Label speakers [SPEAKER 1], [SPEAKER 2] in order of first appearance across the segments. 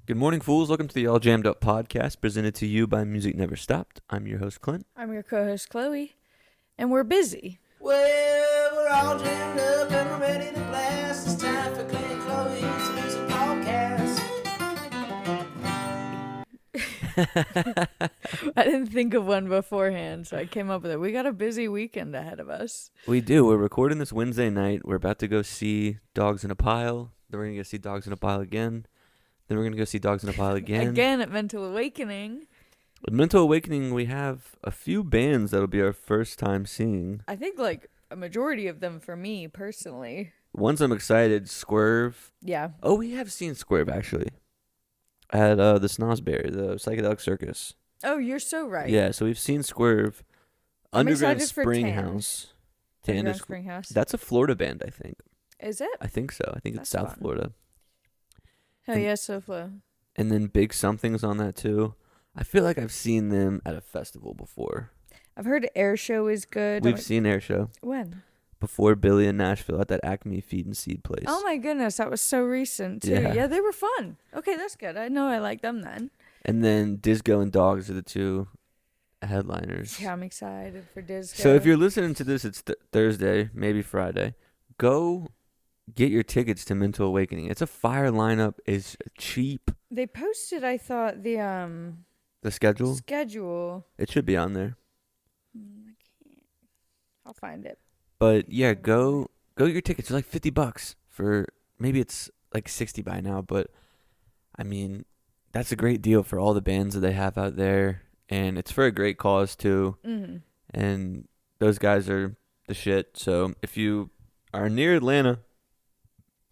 [SPEAKER 1] Good morning, fools. Welcome to the All Jammed Up podcast, presented to you by Music Never Stopped. I'm your host, Clint.
[SPEAKER 2] I'm your co-host, Chloe, and we're busy.
[SPEAKER 3] Well, we're all jammed up and we're ready to blast. It's time for Clint and Chloe's Music Podcast.
[SPEAKER 2] I didn't think of one beforehand, so I came up with it. We got a busy weekend ahead of us.
[SPEAKER 1] We do. We're recording this Wednesday night. We're about to go see Dogs in a Pile. Then we're going to go see Dogs in a Pile again. Then we're going to go see Dogs in a Pile again.
[SPEAKER 2] Again at Mental Awakening.
[SPEAKER 1] At Mental Awakening, we have a few bands that'll be our first time seeing.
[SPEAKER 2] I think like a majority of them for me personally.
[SPEAKER 1] Ones I'm excited, Swerve.
[SPEAKER 2] Yeah.
[SPEAKER 1] Oh, we have seen Swerve, actually. At the Snosberry, the Psychedelic Circus.
[SPEAKER 2] Oh, you're so right.
[SPEAKER 1] Yeah, so we've seen Swerve.
[SPEAKER 2] I'm
[SPEAKER 1] Underground
[SPEAKER 2] excited for
[SPEAKER 1] Spring
[SPEAKER 2] Tan.
[SPEAKER 1] House.
[SPEAKER 2] Underground
[SPEAKER 1] is
[SPEAKER 2] Spring House.
[SPEAKER 1] That's a Florida band, I think.
[SPEAKER 2] Is it?
[SPEAKER 1] I think so. I think it's
[SPEAKER 2] That's
[SPEAKER 1] South
[SPEAKER 2] fun.
[SPEAKER 1] Florida.
[SPEAKER 2] Oh,
[SPEAKER 1] And-
[SPEAKER 2] yeah, SoFlo.
[SPEAKER 1] And then Big Something's on that too. I feel like I've seen them at a festival before.
[SPEAKER 2] I've heard Air Show is good.
[SPEAKER 1] We've seen Air Show
[SPEAKER 2] When?
[SPEAKER 1] before Billy in Nashville at that Acme Feed and Seed place.
[SPEAKER 2] Oh my goodness, that was so recent too.
[SPEAKER 1] Yeah.
[SPEAKER 2] Yeah, they were fun. Okay, that's good. I know I like them then.
[SPEAKER 1] And then Disco and Dogs are the two headliners.
[SPEAKER 2] Yeah, I'm excited for Disco.
[SPEAKER 1] So if you're listening to this, it's Thursday, maybe Friday. Go get your tickets to Mental Awakening. It's a fire lineup. It's cheap.
[SPEAKER 2] They posted, I thought, the
[SPEAKER 1] The schedule,
[SPEAKER 2] schedule.
[SPEAKER 1] it should be on there.
[SPEAKER 2] I can't. I'll find it.
[SPEAKER 1] But yeah, go get your tickets. They're like $50 for, maybe it's like 60 by now, but I mean, that's a great deal for all the bands that they have out there, and it's for a great cause too.
[SPEAKER 2] Mm-hmm.
[SPEAKER 1] And those guys are the shit. So if you are near Atlanta,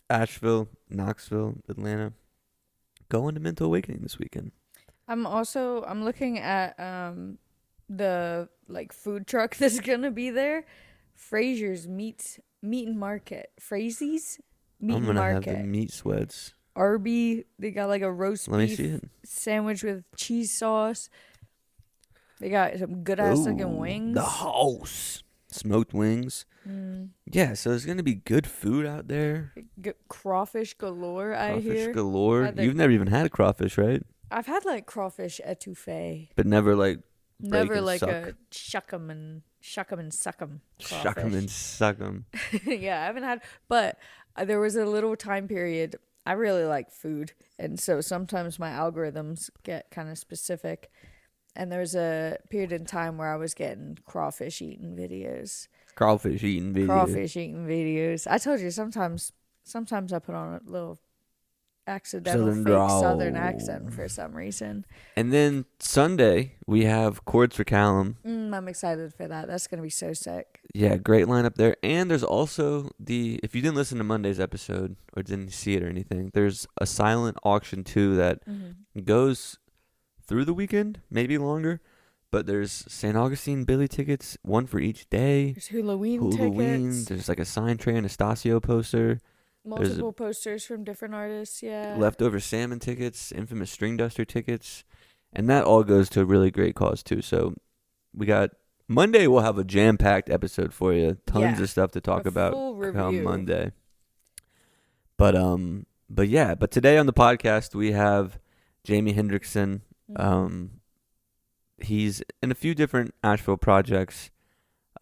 [SPEAKER 1] Asheville, Knoxville, Atlanta, go into Mental Awakening this weekend.
[SPEAKER 2] I'm looking at the like food truck that's gonna be there. Frazier's Meat and Market. Frazie's Meat
[SPEAKER 1] I'm
[SPEAKER 2] and
[SPEAKER 1] gonna
[SPEAKER 2] Market.
[SPEAKER 1] have the meat sweats.
[SPEAKER 2] Arby, they got like a roast
[SPEAKER 1] Let me
[SPEAKER 2] beef
[SPEAKER 1] see it.
[SPEAKER 2] sandwich with cheese sauce. They got some good ass looking
[SPEAKER 1] Ooh,
[SPEAKER 2] wings.
[SPEAKER 1] The house. Smoked wings. Yeah, so there's going to be good food out there.
[SPEAKER 2] Crawfish galore, I
[SPEAKER 1] Crawfish
[SPEAKER 2] hear.
[SPEAKER 1] galore.
[SPEAKER 2] They're-
[SPEAKER 1] You've never even had a crawfish, right?
[SPEAKER 2] I've had like crawfish etouffee.
[SPEAKER 1] But never like break
[SPEAKER 2] Never
[SPEAKER 1] and
[SPEAKER 2] like
[SPEAKER 1] suck.
[SPEAKER 2] a shuck 'em and suck 'em.
[SPEAKER 1] Shuck 'em
[SPEAKER 2] crawfish.
[SPEAKER 1] and suck 'em.
[SPEAKER 2] Yeah, I haven't had, but there was a little time period. I really like food, and so sometimes my algorithms get kind of specific. And there's a period in time where I was getting crawfish eating videos.
[SPEAKER 1] Crawfish eating video.
[SPEAKER 2] Crawfish eating videos. I told you sometimes I put on a little accidental
[SPEAKER 1] Southern
[SPEAKER 2] fake
[SPEAKER 1] drawl.
[SPEAKER 2] Southern accent for some reason.
[SPEAKER 1] And then Sunday, we have Chords for Callum.
[SPEAKER 2] I'm excited for that. That's gonna be so sick.
[SPEAKER 1] Yeah, great lineup there. And there's also if you didn't listen to Monday's episode or didn't see it or anything, there's a silent auction too that goes through the weekend, maybe longer. But there's St. Augustine Billy tickets, one for each day.
[SPEAKER 2] There's Halloween tickets.
[SPEAKER 1] There's like a signed Trey Anastasio poster.
[SPEAKER 2] Multiple posters from different artists, yeah.
[SPEAKER 1] Leftover salmon tickets, infamous string duster tickets. And that all goes to a really great cause too. So we got Monday, we'll have a jam-packed episode for you. Tons of stuff to talk about
[SPEAKER 2] full
[SPEAKER 1] come
[SPEAKER 2] review.
[SPEAKER 1] Monday. But today on the podcast we have Jamie Hendrickson. He's in a few different Asheville projects.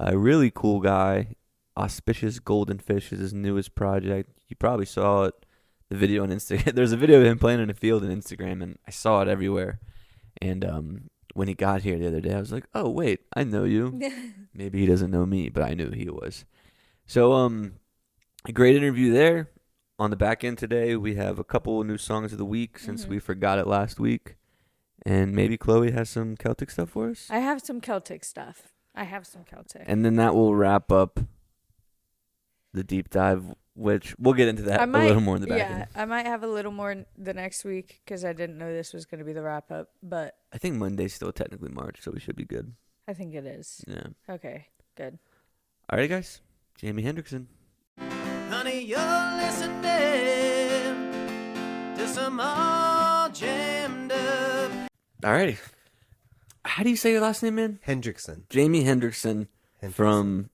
[SPEAKER 1] A really cool guy. Auspicious Golden Fish is his newest project. You probably saw it, the video on Instagram. There's a video of him playing in a field on Instagram, and I saw it everywhere. And when he got here the other day, I was like, oh, wait, I know you. Maybe he doesn't know me, but I knew he was. So a great interview there. On the back end today, we have a couple of new songs of the week since we forgot it last week. And maybe Chloe has some Celtic stuff for us.
[SPEAKER 2] I have some Celtic stuff.
[SPEAKER 1] And then that will wrap up the deep dive, which we'll get into that a little more in the back end.
[SPEAKER 2] Yeah, I might have a little more the next week because I didn't know this was going to be the wrap up, but
[SPEAKER 1] I think Monday's still technically March, so we should be good.
[SPEAKER 2] I think it is.
[SPEAKER 1] Yeah.
[SPEAKER 2] Okay, good.
[SPEAKER 1] All right, guys. Jamie Hendrickson.
[SPEAKER 3] Honey, you're listening to some all jammed up.
[SPEAKER 1] All righty. How do you say your last name, man?
[SPEAKER 4] Hendrickson.
[SPEAKER 1] Jamie Hendrickson from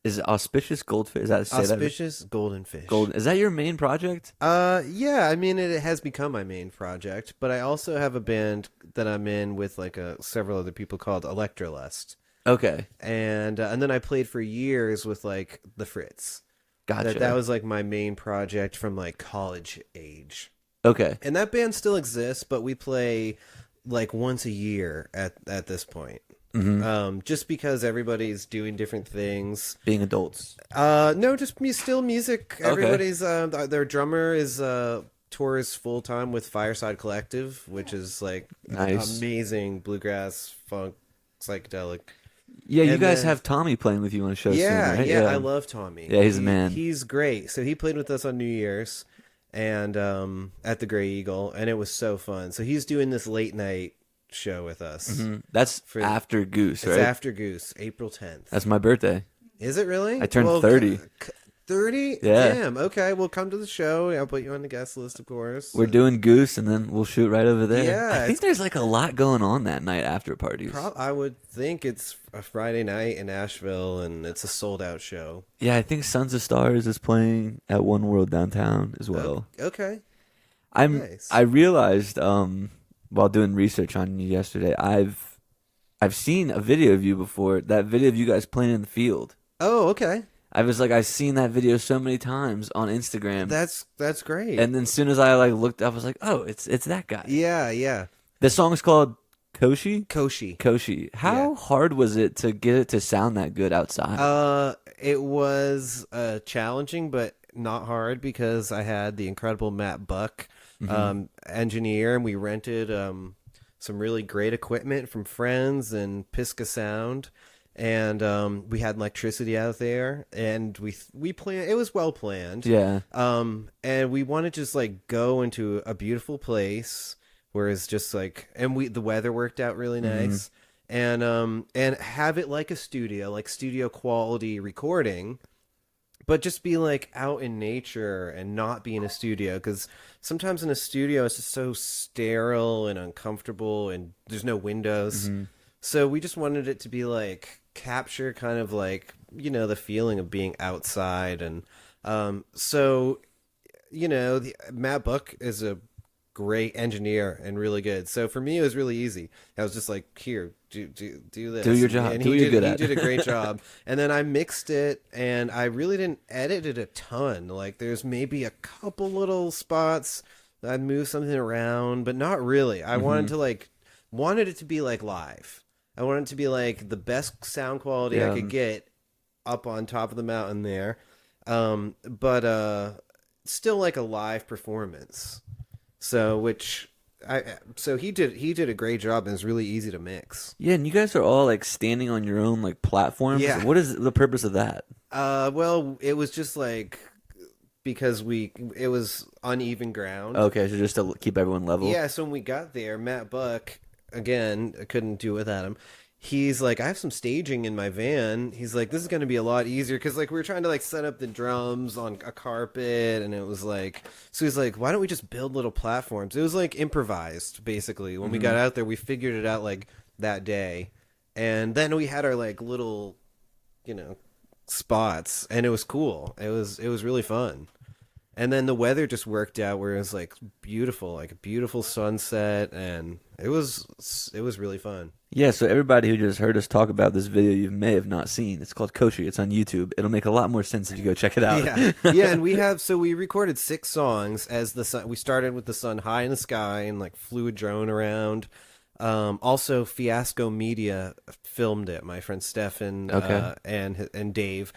[SPEAKER 1] Is it Auspicious Goldfish? Is that say that?
[SPEAKER 4] Auspicious Golden Fish.
[SPEAKER 1] Golden. Is that your main project?
[SPEAKER 4] Yeah, I mean it has become my main project, but I also have a band that I'm in with like several other people called Electrolust.
[SPEAKER 1] Okay.
[SPEAKER 4] And then I played for years with like the Fritz.
[SPEAKER 1] Gotcha.
[SPEAKER 4] That was like my main project from like college age.
[SPEAKER 1] Okay.
[SPEAKER 4] And that band still exists, but we play like once a year at this point.
[SPEAKER 1] Mm-hmm.
[SPEAKER 4] Just because everybody's doing different things.
[SPEAKER 1] Being adults.
[SPEAKER 4] No, just still music.
[SPEAKER 1] Okay.
[SPEAKER 4] Everybody's their drummer is tours full time with Fireside Collective, which is like
[SPEAKER 1] nice.
[SPEAKER 4] Amazing bluegrass, funk, psychedelic.
[SPEAKER 1] Yeah, you
[SPEAKER 4] And
[SPEAKER 1] guys
[SPEAKER 4] then-
[SPEAKER 1] have Tommy playing with you on a show
[SPEAKER 4] Yeah,
[SPEAKER 1] soon, right?
[SPEAKER 4] yeah, I love Tommy.
[SPEAKER 1] Yeah, he's a man.
[SPEAKER 4] He's great. So he played with us on New Year's and at the Gray Eagle, and it was so fun. So he's doing this late night show with us.
[SPEAKER 1] Mm-hmm. That's after Goose, right?
[SPEAKER 4] It's after Goose, April 10th.
[SPEAKER 1] That's my birthday.
[SPEAKER 4] Is it really?
[SPEAKER 1] I turned 30.
[SPEAKER 4] 30?
[SPEAKER 1] Yeah.
[SPEAKER 4] Damn. Okay, well, come to the show. I'll put you on the guest list, of course.
[SPEAKER 1] We're doing Goose, and then we'll shoot right over there.
[SPEAKER 4] Yeah,
[SPEAKER 1] I think there's like a lot going on that night after parties.
[SPEAKER 4] I would think it's a Friday night in Asheville, and it's a sold-out show.
[SPEAKER 1] Yeah, I think Sons of Stars is playing at One World downtown as well.
[SPEAKER 4] Okay.
[SPEAKER 1] I realized while doing research on you yesterday, I've seen a video of you before. That video of you guys playing in the field.
[SPEAKER 4] Oh, okay.
[SPEAKER 1] I was like, I've seen that video so many times on Instagram.
[SPEAKER 4] That's great.
[SPEAKER 1] And then as soon as I like looked up, I was like, oh, it's that guy.
[SPEAKER 4] Yeah.
[SPEAKER 1] The song's called Koshi.
[SPEAKER 4] Koshi.
[SPEAKER 1] How hard was it to get it to sound that good outside?
[SPEAKER 4] It was challenging, but not hard because I had the incredible Matt Buck, engineer, and we rented some really great equipment from friends and Pisca Sound, and we had electricity out there, and we planned. It was well planned.
[SPEAKER 1] Yeah.
[SPEAKER 4] And we want to just like go into a beautiful place where it's just like, and the weather worked out really nice, and have it like a studio, like studio quality recording. But just be like out in nature and not be in a studio, because sometimes in a studio it's just so sterile and uncomfortable and there's no windows. So we just wanted it to be like capture kind of like, the feeling of being outside. And so, Matt Buck is a great engineer and really good. So for me, it was really easy. I was just like, here, do this.
[SPEAKER 1] Do your job.
[SPEAKER 4] And
[SPEAKER 1] do what you're good at.
[SPEAKER 4] He did a great job. And then I mixed it, and I really didn't edit it a ton. Like there's maybe a couple little spots that I'd move something around, but not really. I wanted it to be like live. I wanted it to be like the best sound quality I could get up on top of the mountain there. But still like a live performance. So he did a great job, and it's really easy to mix.
[SPEAKER 1] Yeah, and you guys are all like standing on your own like platforms.
[SPEAKER 4] Yeah.
[SPEAKER 1] What is the purpose of that?
[SPEAKER 4] Well, it was just like because it was uneven ground.
[SPEAKER 1] Okay, so just to keep everyone level.
[SPEAKER 4] Yeah, so when we got there, Matt Buck, again, I couldn't do it without him. He's like, I have some staging in my van. He's like, this is going to be a lot easier, because like we were trying to like set up the drums on a carpet, and it was like, so he's like, why don't we just build little platforms? It was like improvised, basically. When we got out there, we figured it out like that day, and then we had our like little, spots, and it was cool. It was really fun. And then the weather just worked out where it was like beautiful, like a beautiful sunset, and it was really fun.
[SPEAKER 1] Yeah, so everybody who just heard us talk about this video you may have not seen, it's called Koshi. It's on YouTube. It'll make a lot more sense if you go check it out.
[SPEAKER 4] Yeah, and we recorded 6 songs as the sun. We started with the sun high in the sky and like flew a drone around. Also, Fiasco Media filmed it. My friend Stefan and Dave.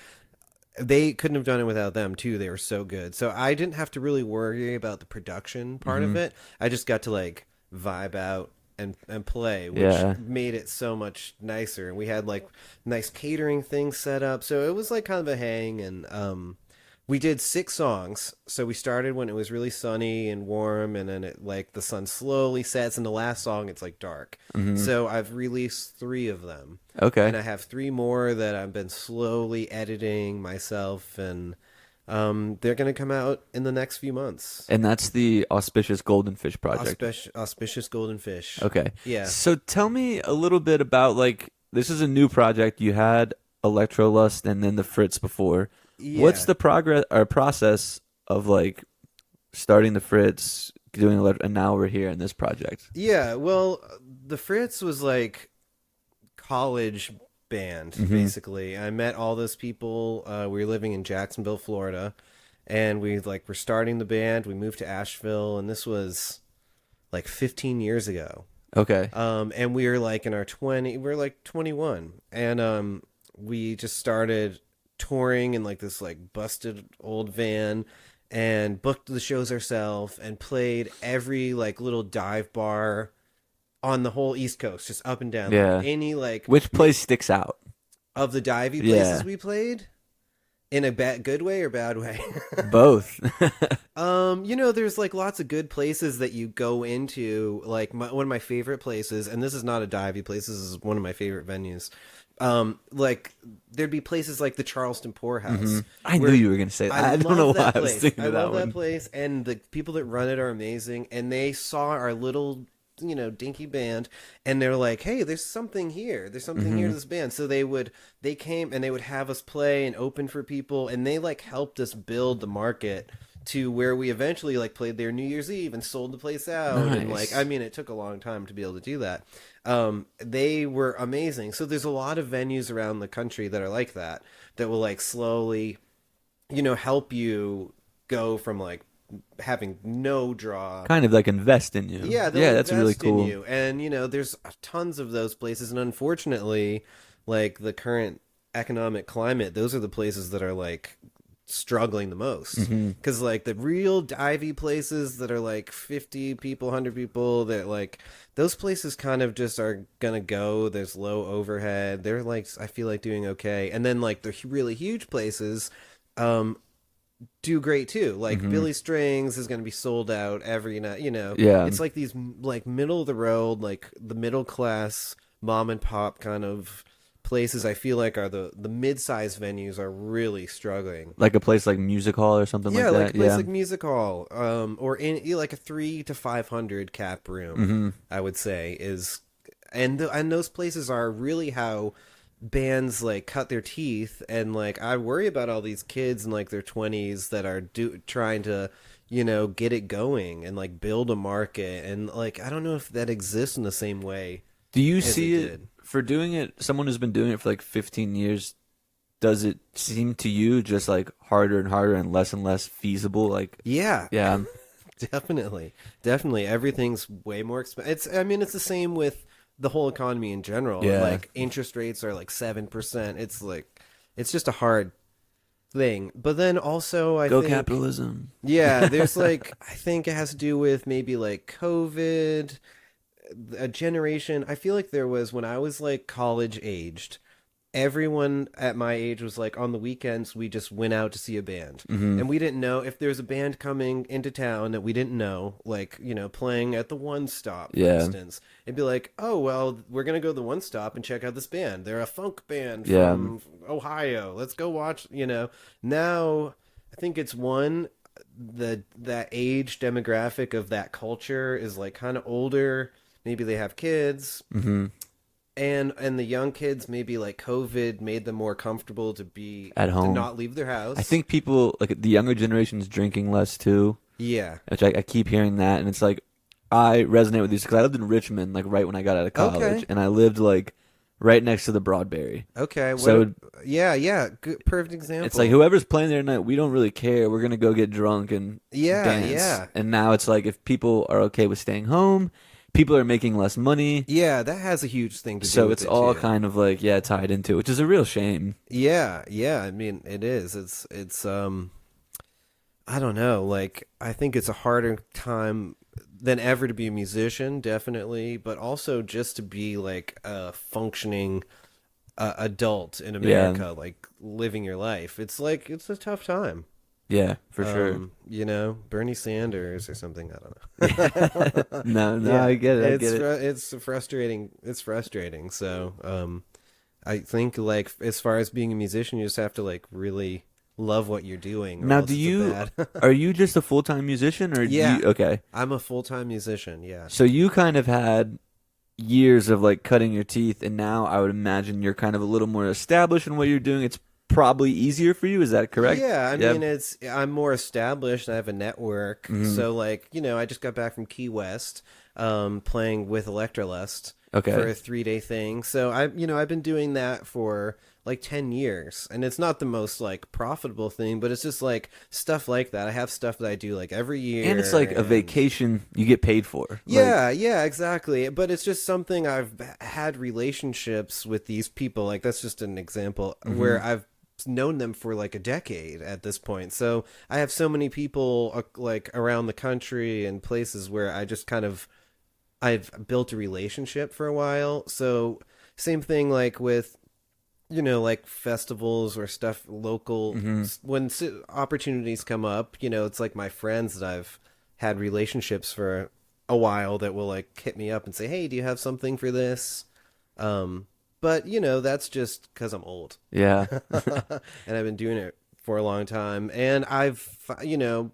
[SPEAKER 4] They couldn't have done it without them too. They were so good. So I didn't have to really worry about the production part of it. I just got to like vibe out and play, which made it so much nicer. And we had like nice catering things set up, so it was like kind of a hang. And we did 6 songs. So we started when it was really sunny and warm, and then it like the sun slowly sets, and the last song it's like dark. So I've released 3 of them.
[SPEAKER 1] Okay.
[SPEAKER 4] And I have 3 more that I've been slowly editing myself, and they're going to come out in the next few months.
[SPEAKER 1] And that's the Auspicious Golden Fish project.
[SPEAKER 4] Auspicious Golden Fish.
[SPEAKER 1] Okay.
[SPEAKER 4] Yeah.
[SPEAKER 1] So tell me a little bit about, like, this is a new project. You had Electrolust and then the Fritz before.
[SPEAKER 4] Yeah.
[SPEAKER 1] What's the progress or process of like starting the Fritz, doing and now we're here in this project?
[SPEAKER 4] Yeah, well, the Fritz was like college band, basically. I met all those people. We were living in Jacksonville, Florida, and we were starting the band. We moved to Asheville, and this was like 15 years ago.
[SPEAKER 1] Okay.
[SPEAKER 4] And we were like in our 20, we were like 21, and we just started touring in like this like busted old van, and booked the shows ourselves, and played every like little dive bar on the whole East Coast, just up and down.
[SPEAKER 1] Yeah.
[SPEAKER 4] Like, any like
[SPEAKER 1] Which place sticks out?
[SPEAKER 4] of the divey
[SPEAKER 1] Yeah.
[SPEAKER 4] places we played, in a good way or bad way?
[SPEAKER 1] Both.
[SPEAKER 4] There's like lots of good places that you go into. Like one of my favorite places, and this is not a divey place. This is one of my favorite venues. Like there'd be places like the Charleston Pour House.
[SPEAKER 1] I knew you were gonna say that. I don't know why I was thinking
[SPEAKER 4] I
[SPEAKER 1] of that
[SPEAKER 4] love
[SPEAKER 1] one.
[SPEAKER 4] that place, and the people that run it are amazing. And they saw our little, dinky band, and they're like, "Hey, there's something here. There's something here to this band." So they came and they would have us play and open for people, and they like helped us build the market to where we eventually like played there New Year's Eve and sold the place out. And
[SPEAKER 1] Nice.
[SPEAKER 4] it took a long time to be able to do that. They were amazing. So there's a lot of venues around the country that are like that will like slowly, help you go from like having no draw.
[SPEAKER 1] Kind of like invest in you.
[SPEAKER 4] Yeah,
[SPEAKER 1] that's really
[SPEAKER 4] invest in
[SPEAKER 1] cool.
[SPEAKER 4] you. And there's tons of those places, and unfortunately, like the current economic climate, those are the places that are like struggling the most, because like the real divey places that are like 50 people, 100 people, that like those places kind of just are gonna go. There's low overhead. They're like, I feel like, doing okay. And then like the really huge places do great too. Like Billy Strings is going to be sold out every night.
[SPEAKER 1] Yeah.
[SPEAKER 4] It's like these like middle of the road, like the middle class mom and pop kind of places. I feel like are the mid-sized venues are really struggling.
[SPEAKER 1] Like a place like Music Hall or something like that.
[SPEAKER 4] Like a place like Music Hall, or in like a 300 to 500 cap room. I would say is, and those places are really how bands like cut their teeth. And like I worry about all these kids in like their 20s that are trying to get it going and like build a market, and like I don't know if that exists in the same way.
[SPEAKER 1] Do you
[SPEAKER 4] as
[SPEAKER 1] see
[SPEAKER 4] it
[SPEAKER 1] it
[SPEAKER 4] did.
[SPEAKER 1] for doing it? Someone who's been doing it for like 15 years. Does it seem to you just like harder and harder and less feasible? Like,
[SPEAKER 4] Yeah.
[SPEAKER 1] yeah,
[SPEAKER 4] Definitely. Everything's way more expensive. It's the same with the whole economy in general.
[SPEAKER 1] Yeah.
[SPEAKER 4] Like interest rates are like 7%. It's like, it's just a hard thing. But then also I
[SPEAKER 1] go
[SPEAKER 4] think
[SPEAKER 1] capitalism.
[SPEAKER 4] yeah, there's like, I think it has to do with maybe like COVID, a generation. I feel like there was, when I was like college aged, everyone at my age was like, on the weekends we just went out to see a band, and we didn't know if there was a band coming into town that we didn't know, like playing at the One Stop, for instance. It'd be like, oh well, we're gonna go to the One Stop and check out this band. They're a funk band from Ohio. Let's go watch. Now I think it's that age demographic of that culture is like kind of older. Maybe they have kids. And the young kids, maybe like COVID made them more comfortable to be
[SPEAKER 1] At home.
[SPEAKER 4] to not leave their house.
[SPEAKER 1] I think people like the younger generation's drinking less too.
[SPEAKER 4] Yeah.
[SPEAKER 1] Which I keep hearing that, and it's like I resonate with these because I lived in Richmond like right when I got out of college, and I lived like right next to the Broadberry.
[SPEAKER 4] Okay.
[SPEAKER 1] So
[SPEAKER 4] yeah. Good, perfect example.
[SPEAKER 1] it's like whoever's playing there tonight, we don't really care. We're gonna go get drunk and dance.
[SPEAKER 4] Yeah.
[SPEAKER 1] And now it's like if people are okay with staying home, people are making less money.
[SPEAKER 4] Yeah, that has a huge thing to do
[SPEAKER 1] So
[SPEAKER 4] with
[SPEAKER 1] it's
[SPEAKER 4] it
[SPEAKER 1] all
[SPEAKER 4] too.
[SPEAKER 1] kind of like tied into it, which is a real shame.
[SPEAKER 4] Yeah. It is. It's I don't know. Like I think it's a harder time than ever to be a musician, definitely, but also just to be like a functioning adult in America, like living your life. It's like it's a tough time.
[SPEAKER 1] Yeah, for sure.
[SPEAKER 4] Bernie Sanders or something. I don't know.
[SPEAKER 1] No, I get it.
[SPEAKER 4] It's frustrating. It's frustrating. So, I think like as far as being a musician, you just have to like really love what you're doing. Or
[SPEAKER 1] Now,
[SPEAKER 4] else
[SPEAKER 1] do
[SPEAKER 4] it's
[SPEAKER 1] you
[SPEAKER 4] bad.
[SPEAKER 1] are you just a full-time musician or
[SPEAKER 4] Yeah.
[SPEAKER 1] okay?
[SPEAKER 4] I'm a full-time musician. Yeah.
[SPEAKER 1] So you kind of had years of like cutting your teeth, and now I would imagine you're kind of a little more established in what you're doing. It's probably easier for you. Is that correct?
[SPEAKER 4] Yeah, I mean, I'm more established. I have a network.
[SPEAKER 1] Mm-hmm.
[SPEAKER 4] So, like, I just got back from Key West, playing with Electrolust
[SPEAKER 1] Okay.
[SPEAKER 4] for a 3-day thing. So I've been doing that for like 10 years, and it's not the most like profitable thing, but it's just like stuff like that. I have stuff that I do like every year,
[SPEAKER 1] And it's like a vacation you get paid for.
[SPEAKER 4] Yeah, yeah, exactly. But it's just something I've had relationships with these people. Like, that's just an example where I've known them for like a decade at this point. So I have so many people like around the country and places where I just kind of I've built a relationship for a while. So same thing like with like festivals or stuff local. When opportunities come up, it's like my friends that I've had relationships for a while that will like hit me up and say, "Hey, do you have something for this?" But that's just because I'm old.
[SPEAKER 1] Yeah.
[SPEAKER 4] And I've been doing it for a long time. And I've,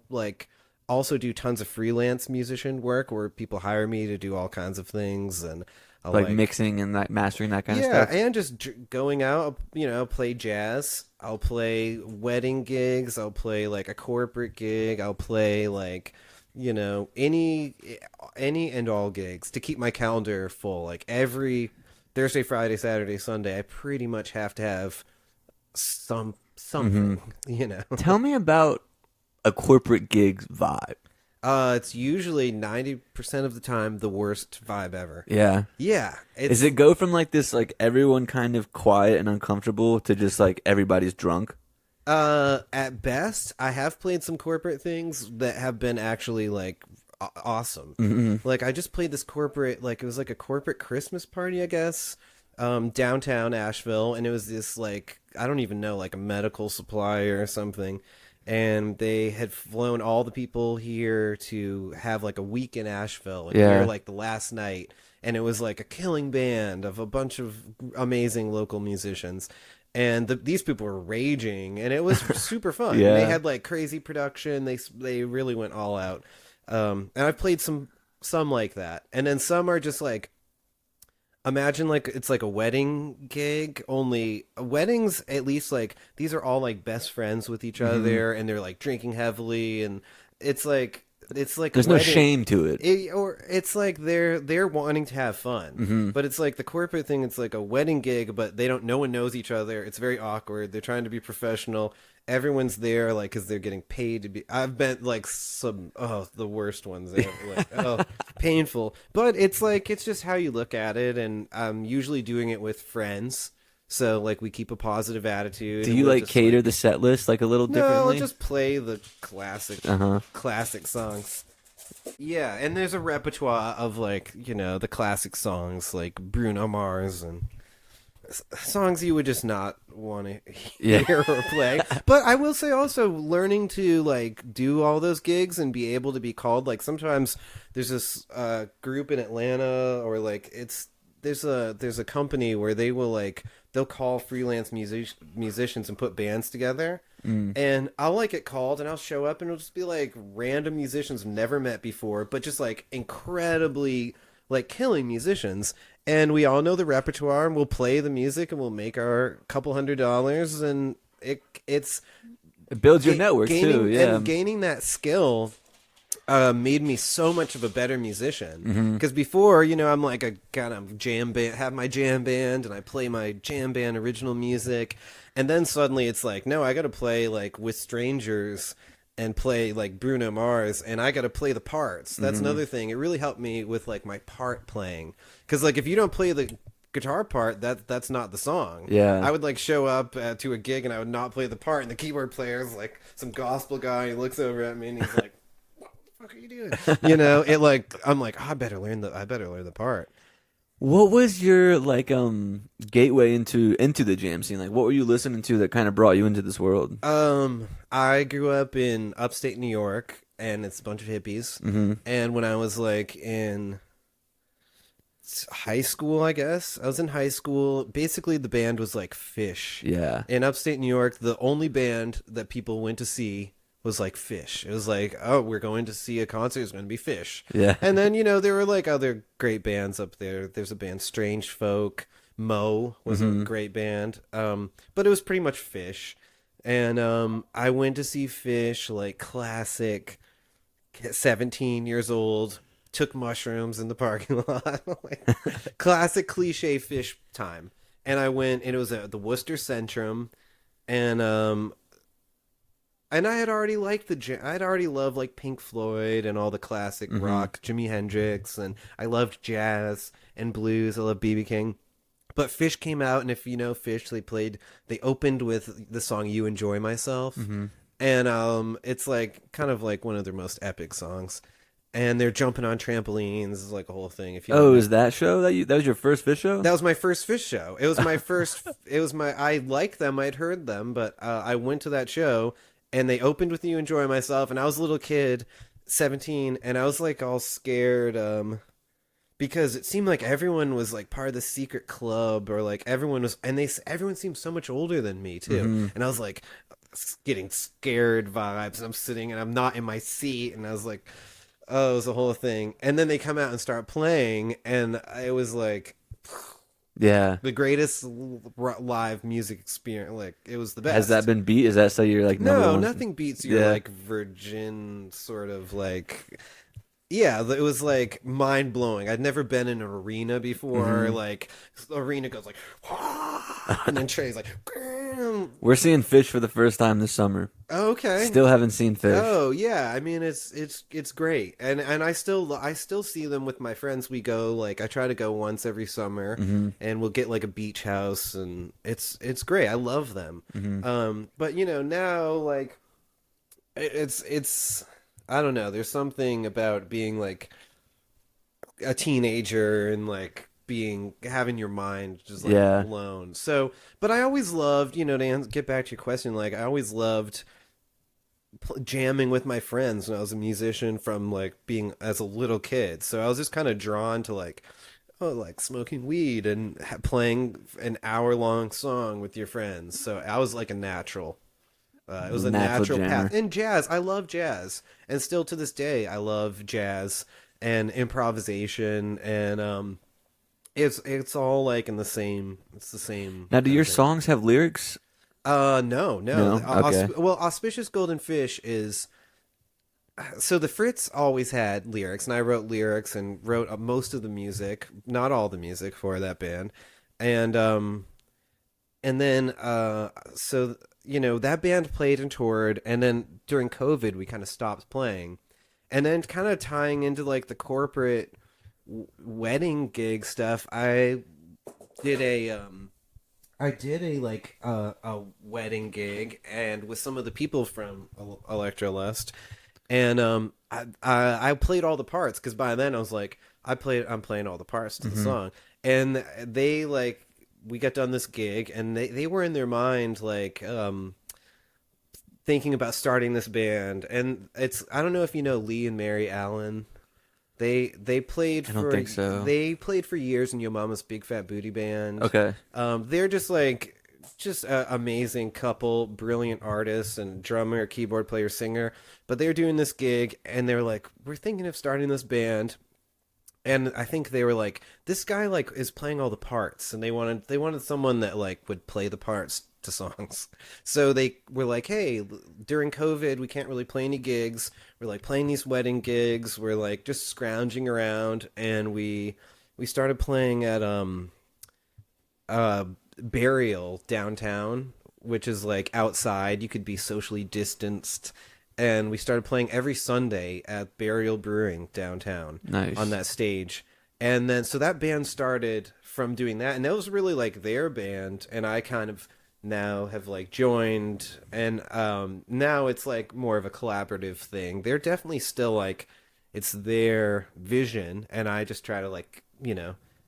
[SPEAKER 4] like also do tons of freelance musician work where people hire me to do all kinds of things. And I'll
[SPEAKER 1] like mixing and like mastering, that kind of
[SPEAKER 4] yeah,
[SPEAKER 1] stuff.
[SPEAKER 4] and just going out, play jazz. I'll play wedding gigs. I'll play like a corporate gig. I'll play like, any and all gigs to keep my calendar full. Like every Thursday, Friday, Saturday, Sunday, I pretty much have to have something,
[SPEAKER 1] Tell me about a corporate gig vibe.
[SPEAKER 4] It's usually 90% of the time the worst vibe ever.
[SPEAKER 1] Yeah.
[SPEAKER 4] Yeah.
[SPEAKER 1] Does it go from like this, like everyone kind of quiet and uncomfortable to just like everybody's drunk?
[SPEAKER 4] At best, I have played some corporate things that have been actually like awesome. Like I just played this corporate, like it was like a corporate Christmas party, I guess, downtown Asheville, and it was this like, I don't even know, like a medical supplier or something. And they had flown all the people here to have like a week in Asheville, and here like the last night, and it was like a killing band of a bunch of amazing local musicians. And these people were raging, and it was super fun.
[SPEAKER 1] Yeah.
[SPEAKER 4] They had like crazy production. They really went all out. And I've played some like that, and then some are just like, imagine like it's like a wedding gig. Only weddings, at least like these are all like best friends with each other, and they're like drinking heavily, and it's like
[SPEAKER 1] There's no shame to it.
[SPEAKER 4] or it's like they're wanting to have fun, but it's like the corporate thing. It's like a wedding gig, but no one knows each other. It's very awkward. They're trying to be professional. Everyone's there like because they're getting paid to be. I've been like the worst ones ever. Like painful. But it's like it's just how you look at it, and I'm usually doing it with friends. So like we keep a positive attitude.
[SPEAKER 1] Do you like cater the set list like a little differently?
[SPEAKER 4] No, just play the classic songs. Yeah, and there's a repertoire of like, the classic songs like Bruno Mars and songs you would just not want to hear or play. But I will say also learning to like do all those gigs and be able to be called, like sometimes there's this group in Atlanta, or like there's a company where they'll call freelance musicians and put bands together. And I'll like get called and I'll show up and it'll just be like random musicians I've never met before, but just like incredibly like killing musicians. And we all know the repertoire, and we'll play the music, and we'll make our couple $100, and it
[SPEAKER 1] builds your network too. Yeah,
[SPEAKER 4] and gaining that skill made me so much of a better musician. Because before, I'm like a kind of jam band, have my jam band, and I play my jam band original music, and then suddenly it's like, no, I got to play like with strangers and play like Bruno Mars, and I got to play the parts. That's another thing. It really helped me with like my part playing, because like if you don't play the guitar part, that's not the song.
[SPEAKER 1] Yeah,
[SPEAKER 4] I would like show up to a gig and I would not play the part, and the keyboard player is like some gospel guy. He looks over at me and he's like, "What the fuck are you doing?" It like I'm like, oh, I better learn the part.
[SPEAKER 1] What was your like gateway into the jam scene? Like, what were you listening to that kind of brought you into this world?
[SPEAKER 4] I grew up in upstate New York, and it's a bunch of hippies. And when I was like in high school, I guess I was in high school. Basically, the band was like Fish.
[SPEAKER 1] Yeah.
[SPEAKER 4] In upstate New York, the only band that people went to see was like Fish. It was like, oh, we're going to see a concert. It's going to be Fish.
[SPEAKER 1] Yeah.
[SPEAKER 4] And then, there were like other great bands up there. There's a band, Strange Folk. Moe was a great band. But it was pretty much Fish. And I went to see Fish, like classic, 17 years old, took mushrooms in the parking lot. Like, classic cliche Fish time. And I went, and it was at the Worcester Centrum. And I had already liked I'd already loved like Pink Floyd and all the classic rock, Jimi Hendrix, and I loved jazz and blues. I love B.B. King. But Fish came out, and if you know Fish, they opened with the song "You Enjoy Myself," and it's like kind of like one of their most epic songs. And they're jumping on trampolines, it's like a whole thing. If you
[SPEAKER 1] is that show that was your first Fish show?
[SPEAKER 4] That was my first Fish show. It was my first. I liked them. I'd heard them, but I went to that show. And they opened with "You Enjoy Myself," and I was a little kid, 17, and I was like all scared because it seemed like everyone was like part of the secret club, or like everyone seemed so much older than me too. And I was like getting scared vibes. And I'm sitting and I'm not in my seat, and I was like, oh, it was a whole thing. And then they come out and start playing, and it was like,
[SPEAKER 1] yeah,
[SPEAKER 4] the greatest live music experience. Like, it was the best.
[SPEAKER 1] Has that been beat? Is that so you're like
[SPEAKER 4] no, nothing beats your like virgin sort of like. Yeah, it was like mind blowing. I'd never been in an arena before. Like, the arena goes like, and then Trey's like,
[SPEAKER 1] we're seeing Fish for the first time this summer.
[SPEAKER 4] Okay.
[SPEAKER 1] Still haven't seen Fish.
[SPEAKER 4] Oh yeah, I mean it's great, and I still see them with my friends. We go, like, I try to go once every summer, and we'll get like a beach house, and it's great. I love them. But now, like, it's I don't know. There's something about being like a teenager and like having your mind just like blown. So, but I always loved, to get back to your question, like I always loved jamming with my friends when I was a musician from like being as a little kid. So I was just kind of drawn to like smoking weed and playing an hour-long song with your friends. So I was like a natural. It was a natural path. And jazz, I love jazz, and still to this day, I love jazz and improvisation, and it's all like in the same. It's the same.
[SPEAKER 1] Now, do your songs have lyrics?
[SPEAKER 4] No.
[SPEAKER 1] Okay.
[SPEAKER 4] Auspicious Golden Fish is. So the Fritz always had lyrics, and I wrote lyrics and wrote most of the music, not all the music for that band, and then so. That band played and toured, and then during COVID, we kind of stopped playing. And then kind of tying into, like, the corporate wedding gig stuff, I did a wedding gig, and with some of the people from Electrolust, and I played all the parts, because by then I was like, I'm playing all the parts to the song. And they, like... We got done this gig, and they were in their mind like thinking about starting this band. And I don't know if you know Lee and Mary Allen. They played
[SPEAKER 1] I don't think so.
[SPEAKER 4] They played for years in Yo Mama's Big Fat Booty Band.
[SPEAKER 1] Okay.
[SPEAKER 4] They're just an amazing couple, brilliant artists, and drummer, keyboard player, singer. But they're doing this gig, and they're like, we're thinking of starting this band. And I think they were like, this guy like is playing all the parts, and they wanted someone that like would play the parts to songs. So they were like, hey, during COVID, we can't really play any gigs. We're like playing these wedding gigs. We're like just scrounging around, and we started playing at Burial downtown, which is like outside. You could be socially distanced. And we started playing every Sunday at Burial Brewing downtown.
[SPEAKER 1] Nice.
[SPEAKER 4] On that stage. And then, so that band started from doing that. And that was really like their band. And I kind of now have like joined. And now it's like more of a collaborative thing. They're definitely still like, it's their vision. And I just try to like,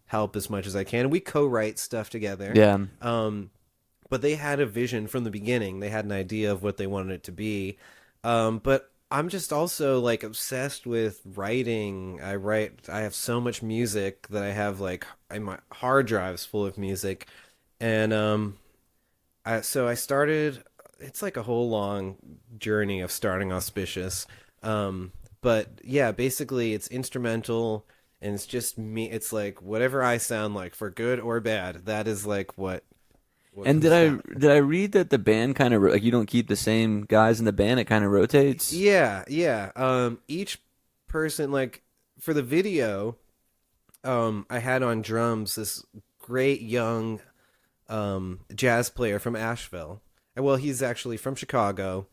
[SPEAKER 4] help as much as I can. We co-write stuff together.
[SPEAKER 1] Yeah.
[SPEAKER 4] But they had a vision from the beginning. They had an idea of what they wanted it to be. But I'm just also like obsessed with writing. I have so much music that I have like my hard drive's full of music. And so I started it's like a whole long journey of starting Auspicious. But yeah, basically it's instrumental and it's just me. It's like whatever I sound like, for good or bad. That is like what
[SPEAKER 1] And
[SPEAKER 4] comes down.
[SPEAKER 1] did I read that the band kind of like you don't keep the same guys in the band? It kind of rotates.
[SPEAKER 4] Yeah, yeah. Each person, like for the video, I had on drums this great young jazz player from Asheville. Well, he's actually from Chicago.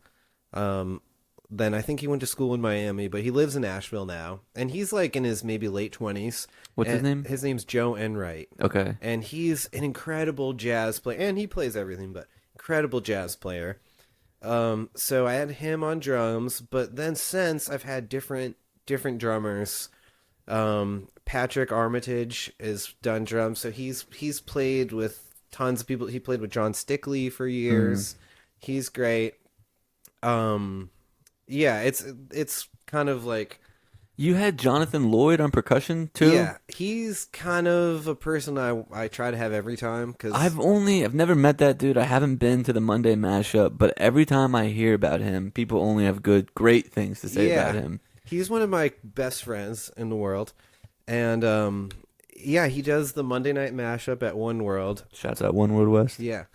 [SPEAKER 4] Then I think he went to school in Miami, but he lives in Asheville now, and he's like in his maybe late 20s.
[SPEAKER 1] What's his
[SPEAKER 4] And
[SPEAKER 1] name?
[SPEAKER 4] His name's Joe Enright,
[SPEAKER 1] Okay.
[SPEAKER 4] and he's an incredible jazz player, and he plays everything, but incredible jazz player. So I had him on drums, but then since I've had different drummers. Patrick Armitage is done drums, so he's played with tons of people. He played with John Stickley for years. He's great. Yeah, it's kind of like,
[SPEAKER 1] You had Jonathan Lloyd on percussion too?
[SPEAKER 4] yeah, he's kind of a person I try to have every time because
[SPEAKER 1] I've never met that dude. I haven't been to the Monday mashup, but every time I hear about him, people only have great things to say about him.
[SPEAKER 4] he's one of my best friends in the world, and yeah, he does the Monday night mashup at One World.
[SPEAKER 1] Shouts out One World West.
[SPEAKER 4] Yeah.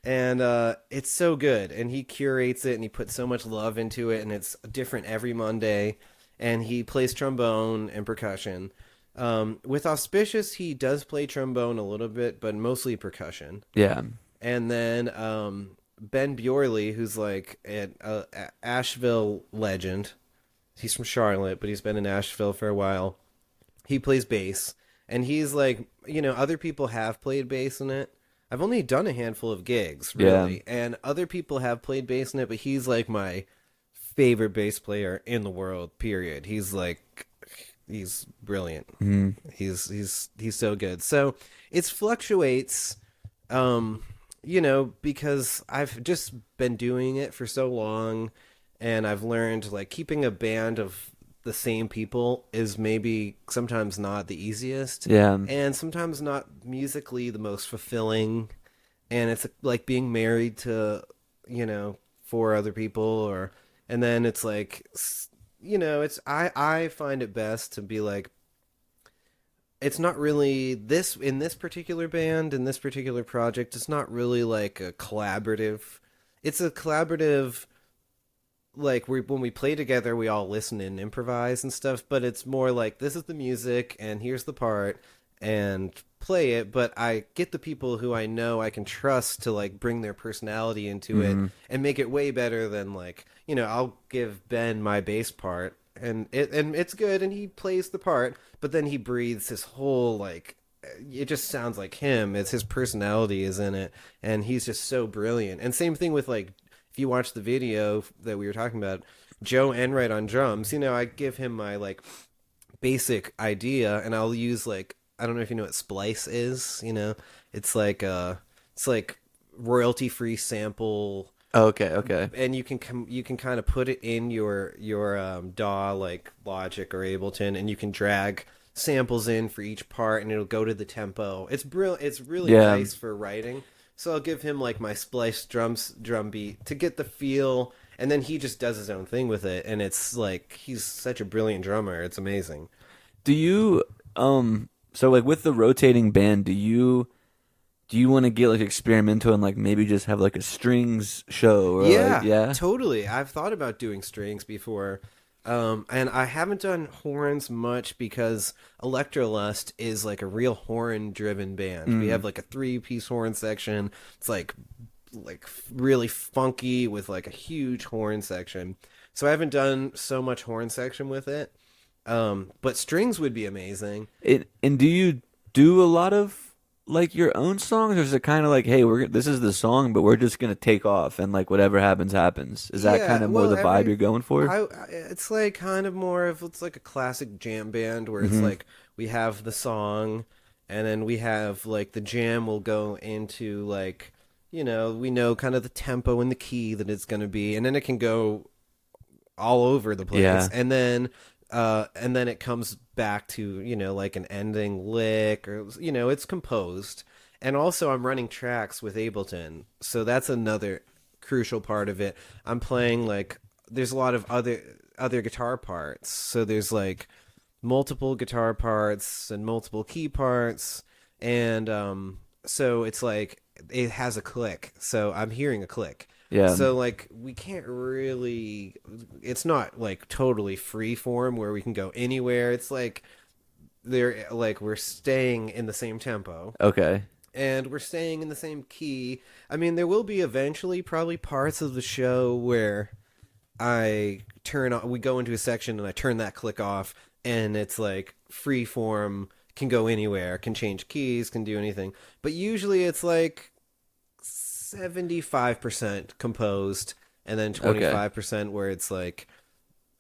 [SPEAKER 4] And it's so good, and he curates it and he puts so much love into it, and it's different every Monday, and he plays trombone and percussion. With Auspicious, he does play trombone a little bit, but mostly percussion.
[SPEAKER 1] Yeah.
[SPEAKER 4] And then Ben Bjorley, who's like an Asheville legend. He's from Charlotte, but he's been in Asheville for a while. He plays bass, and he's like, other people have played bass in it. I've only done a handful of gigs, really, and other people have played bass in it, but he's like my favorite bass player in the world, period. He's brilliant. He's so good. So it fluctuates, because I've just been doing it for so long, and I've learned like keeping a band of the same people is maybe sometimes not the easiest.
[SPEAKER 1] Yeah.
[SPEAKER 4] And sometimes not musically the most fulfilling. And it's like being married to, 4 other people, and then it's like, I find it best to be like, it's not really in this particular band, in this particular project, it's not really like a collaborative. It's a collaborative, like when we play together, we all listen and improvise and stuff, but it's more like this is the music and here's the part and play it, but I get the people who I know I can trust to like bring their personality into it and make it way better than like, I'll give Ben my bass part and it's good and he plays the part, but then he breathes his whole like, it just sounds like him. It's his personality is in it, and he's just so brilliant. And same thing with like, if you watch the video that we were talking about, Joe Enright on drums, I give him my like basic idea, and I'll use like, I don't know if you know what splice is. It's like royalty free sample.
[SPEAKER 1] Okay.
[SPEAKER 4] And you can kind of put it in your DAW like Logic or Ableton, and you can drag samples in for each part, and it'll go to the tempo. It's brilliant. It's really nice for writing. So I'll give him like my splice drum beat to get the feel, and then he just does his own thing with it, and it's like he's such a brilliant drummer. It's amazing.
[SPEAKER 1] Do you so like with the rotating band, do you want to get like experimental and like maybe just have like a strings show or
[SPEAKER 4] Yeah, totally. I've thought about doing strings before. And I haven't done horns much because Electrolust is like a real horn-driven band. We have like a 3-piece horn section. It's like really funky with like a huge horn section. So I haven't done so much horn section with it. But strings would be amazing.
[SPEAKER 1] And do you do a lot of like your own songs, or is it kind of like, hey, this is the song, but we're just gonna take off and like whatever happens happens? Is that kind of more the vibe you're going for?
[SPEAKER 4] It's like kind of more of it's like a classic jam band where it's like we have the song, and then we have like the jam will go into like we know kind of the tempo and the key that it's gonna be, and then it can go all over the place, and then it comes back to, like an ending lick or, it's composed. And also I'm running tracks with Ableton. So that's another crucial part of it. I'm playing like there's a lot of other guitar parts. So there's like multiple guitar parts and multiple key parts, and so it's like it has a click. So I'm hearing a click.
[SPEAKER 1] Yeah.
[SPEAKER 4] So like we can't really. It's not like totally free form where we can go anywhere. It's like we're staying in the same tempo.
[SPEAKER 1] Okay.
[SPEAKER 4] And we're staying in the same key. I mean, there will be eventually probably parts of the show where we go into a section and I turn that click off, and it's like free form, can go anywhere, can change keys, can do anything. But usually it's like 75% composed, and then 25% where it's like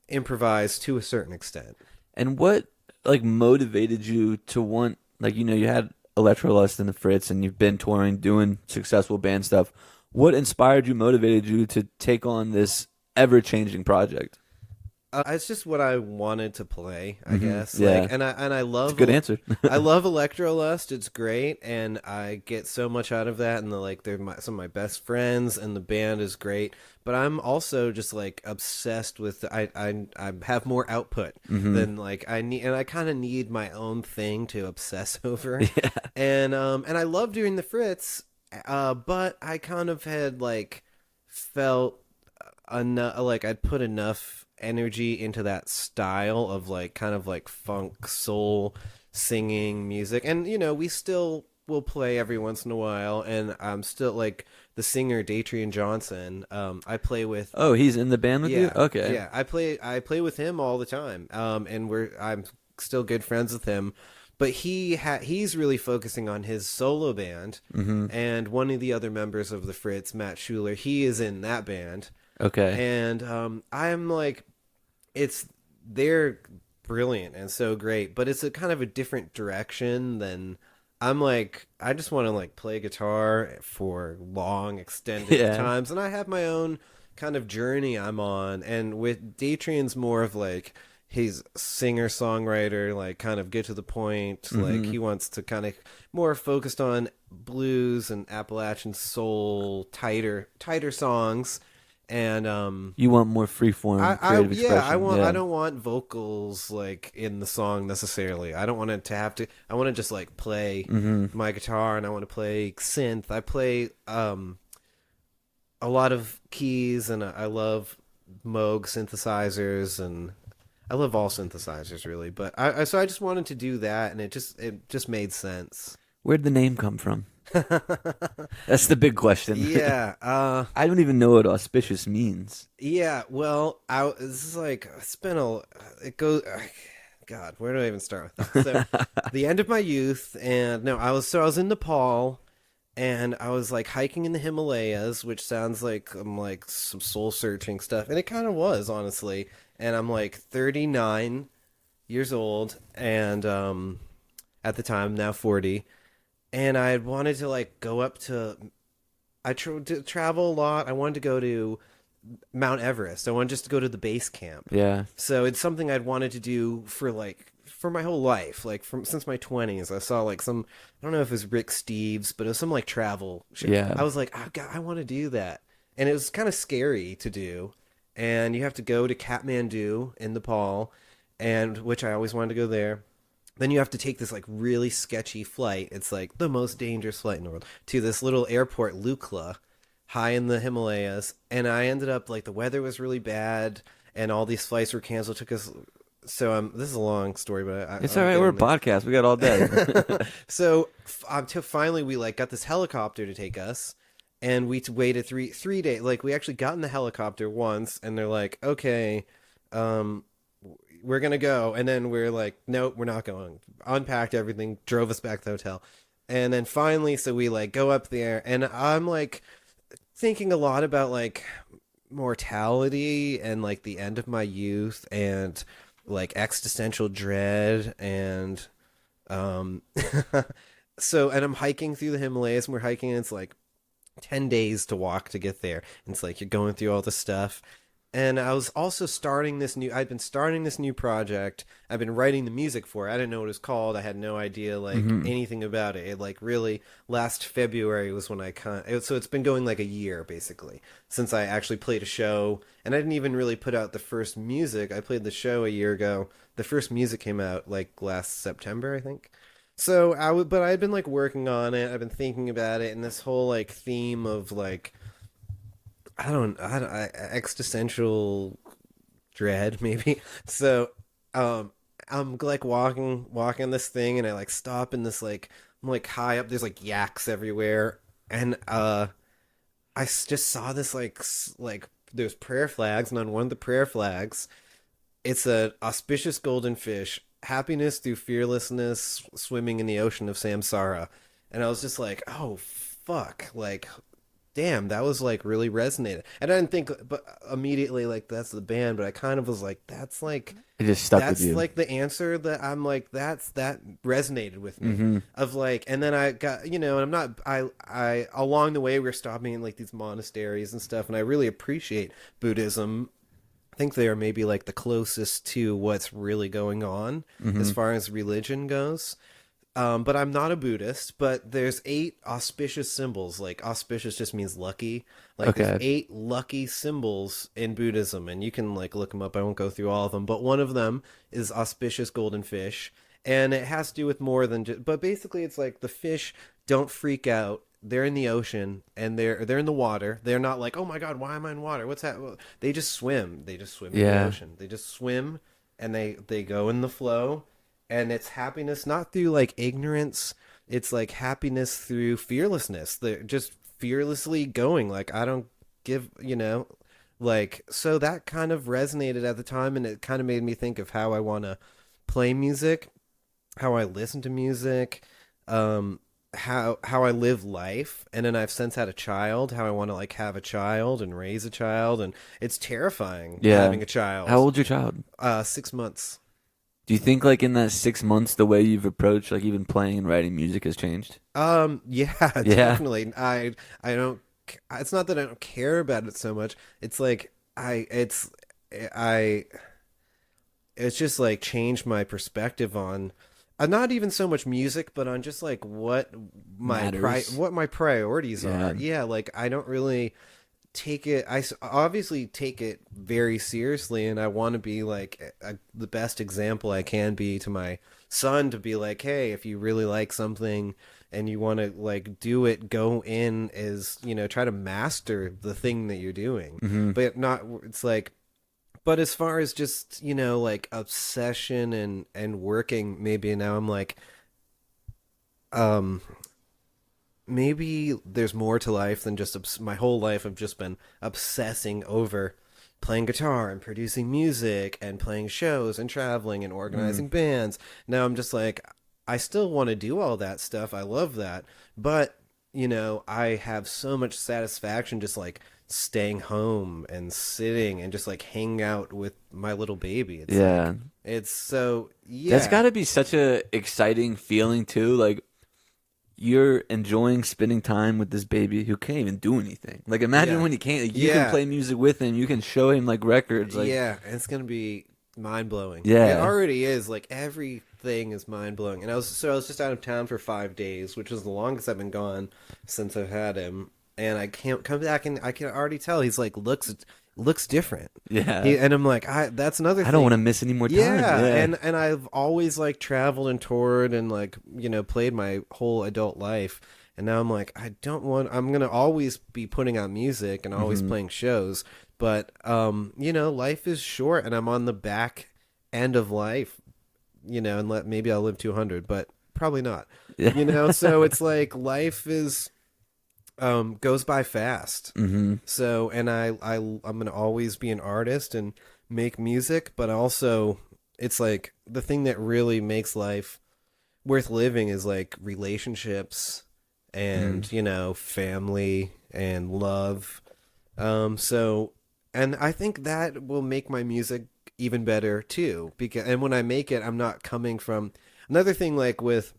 [SPEAKER 4] improvised to a certain extent.
[SPEAKER 1] And what like motivated you to want, like, you know, you had Electrolust and the Fritz, and you've been touring, doing successful band stuff. What inspired you, motivated you to take on this ever-changing project?
[SPEAKER 4] It's just what I wanted to play, I guess.
[SPEAKER 1] Yeah.
[SPEAKER 4] Like, and I love
[SPEAKER 1] That's a good answer.
[SPEAKER 4] I love Electrolust. It's great, and I get so much out of that. And they're some of my best friends, and the band is great. But I'm also just like obsessed with. I have more output than like I need, and I kind of need my own thing to obsess over.
[SPEAKER 1] Yeah.
[SPEAKER 4] And I love doing the Fritz, but I kind of had like felt enough, like I'd put enough energy into that style of like kind of like funk soul singing music, and you know we still will play every once in a while, and I'm still like the singer Datrian Johnson. I play with.
[SPEAKER 1] Oh, he's in the band with you? Okay.
[SPEAKER 4] Yeah, I play with him all the time, and I'm still good friends with him. But he's really focusing on his solo band, and one of the other members of the Fritz, Matt Schuler, he is in that band.
[SPEAKER 1] Okay.
[SPEAKER 4] And I'm like, they're brilliant and so great, but it's a kind of a different direction than I'm like, I just want to like play guitar for long extended times, and I have my own kind of journey I'm on. And with Datrian's more of like, he's singer-songwriter, like kind of get to the point. Like he wants to kind of more focused on blues and Appalachian soul, tighter songs. And
[SPEAKER 1] you want more freeform creative expression.
[SPEAKER 4] I don't want vocals like in the song necessarily. I don't want it to have to. I want to just like play my guitar, and I want to play synth. I play a lot of keys, and I love Moog synthesizers, and I love all synthesizers really. But so I just wanted to do that, and it just made sense.
[SPEAKER 1] Where'd the name come from? That's the big question.
[SPEAKER 4] Yeah.
[SPEAKER 1] I don't even know what auspicious means.
[SPEAKER 4] Yeah, well, this is like, it goes, God, where do I even start with that? So, the end of my youth, and no, I was in Nepal, and I was like hiking in the Himalayas, which sounds like like some soul searching stuff, and it kind of was, honestly. And I'm like 39 years old, and at the time, now 40. And I wanted to like go up to, to travel a lot. I wanted to go to Mount Everest. I wanted just to go to the base camp.
[SPEAKER 1] Yeah.
[SPEAKER 4] So it's something I'd wanted to do for my whole life, like since my 20s. I saw like I don't know if it was Rick Steves, but it was some like travel shit.
[SPEAKER 1] Yeah.
[SPEAKER 4] I was like, oh God, I want to do that. And it was kind of scary to do. And you have to go to Kathmandu in Nepal, and which I always wanted to go there. Then you have to take this like really sketchy flight. It's like the most dangerous flight in the world, to this little airport, Lukla, high in the Himalayas. And I ended up like the weather was really bad, and all these flights were canceled. Took us. So this is a long story, but
[SPEAKER 1] it's all right. We're a podcast. We got all day.
[SPEAKER 4] So until finally we like got this helicopter to take us, and we waited three days. Like we actually got in the helicopter once, and they're like, okay, we're going to go. And then we're like, nope, we're not going. Unpacked everything, drove us back to the hotel. And then finally, so we like go up there, and I'm like thinking a lot about like mortality and like the end of my youth and like existential dread. And so, and I'm hiking through the Himalayas, and we're hiking, and it's like 10 days to walk to get there. And it's like you're going through all this stuff. And I was also I'd been starting this new project. I've been writing the music for it. I didn't know what it was called. I had no idea, like, anything about it. It, like, really, last February was when so it's been going, like, a year, basically, since I actually played a show. And I didn't even really put out the first music. I played the show a year ago. The first music came out, like, last September, I think. So, but I'd been, like, working on it. I've been thinking about it, and this whole, like, theme of, like, existential dread, maybe. So, I'm like walking this thing, and I like stop in this like I'm like high up. There's like yaks everywhere, and just saw this like there's prayer flags, and on one of the prayer flags, it's a auspicious golden fish, happiness through fearlessness, swimming in the ocean of samsara, and I was just like, oh fuck, like. Damn, that was like really resonated. And I didn't think, but immediately like that's the band. But I kind of was like, that's like
[SPEAKER 1] It just stuck
[SPEAKER 4] that's
[SPEAKER 1] with you.
[SPEAKER 4] like the answer that I'm like that resonated with me. Of like, and then I got and I'm not I along the way we were stopping in like these monasteries and stuff, and I really appreciate Buddhism. I think they are maybe like the closest to what's really going on as far as religion goes. But I'm not a Buddhist, but there's 8 auspicious symbols. Like, auspicious just means lucky. Like, there's 8 lucky symbols in Buddhism, and you can, like, look them up. I won't go through all of them, but one of them is auspicious golden fish, and it has to do with more than just... But basically, it's like the fish don't freak out. They're in the ocean, and they're in the water. They're not like, oh my god, why am I in water? What's that? They just swim. They just swim in the ocean. They just swim, and they go in the flow. And it's happiness not through like ignorance. It's like happiness through fearlessness. They're just fearlessly going. Like, I don't give, like, so that kind of resonated at the time, and it kind of made me think of how I want to play music, how I listen to music, how I live life. And then I've since had a child, how I want to like have a child and raise a child, and it's terrifying having a child.
[SPEAKER 1] How old's your child?
[SPEAKER 4] 6 months.
[SPEAKER 1] Do you think like in that 6 months the way you've approached like even playing and writing music has changed?
[SPEAKER 4] Yeah, definitely. I don't. It's not that I don't care about it so much. It's like it's just like changed my perspective on not even so much music, but on just like what my priorities are. Yeah, like I don't really take it. I obviously take it very seriously, and I want to be like the best example I can be to my son, to be like, hey, if you really like something and you want to like do it, go in as try to master the thing that you're doing. But not, it's like, but as far as just like obsession and working, maybe now I'm like maybe there's more to life than just my whole life I've just been obsessing over playing guitar and producing music and playing shows and traveling and organizing bands. Now I'm just like, I still want to do all that stuff. I love that. But, I have so much satisfaction just like staying home and sitting and just like hanging out with my little baby. It's so,
[SPEAKER 1] That's got to be such a exciting feeling too. Like, you're enjoying spending time with this baby who can't even do anything. Like, imagine when you can't. Like, you can play music with him. You can show him like records. Like,
[SPEAKER 4] it's gonna be mind blowing.
[SPEAKER 1] Yeah,
[SPEAKER 4] it already is. Like, everything is mind blowing. And I was just out of town for 5 days, which was the longest I've been gone since I've had him. And I can't come back, and I can already tell he's like looks different. And I'm like, that's another thing.
[SPEAKER 1] I don't want to miss any more time.
[SPEAKER 4] And I've always like traveled and toured and like played my whole adult life, and now I'm like, I'm gonna always be putting out music and always playing shows, but life is short, and I'm on the back end of life, and maybe I'll live 200, but probably not. So it's like life is goes by fast. So, and I'm gonna always be an artist and make music, but also it's like the thing that really makes life worth living is like relationships and family and love. So, and I think that will make my music even better too, and when I make it, I'm not coming from another thing like with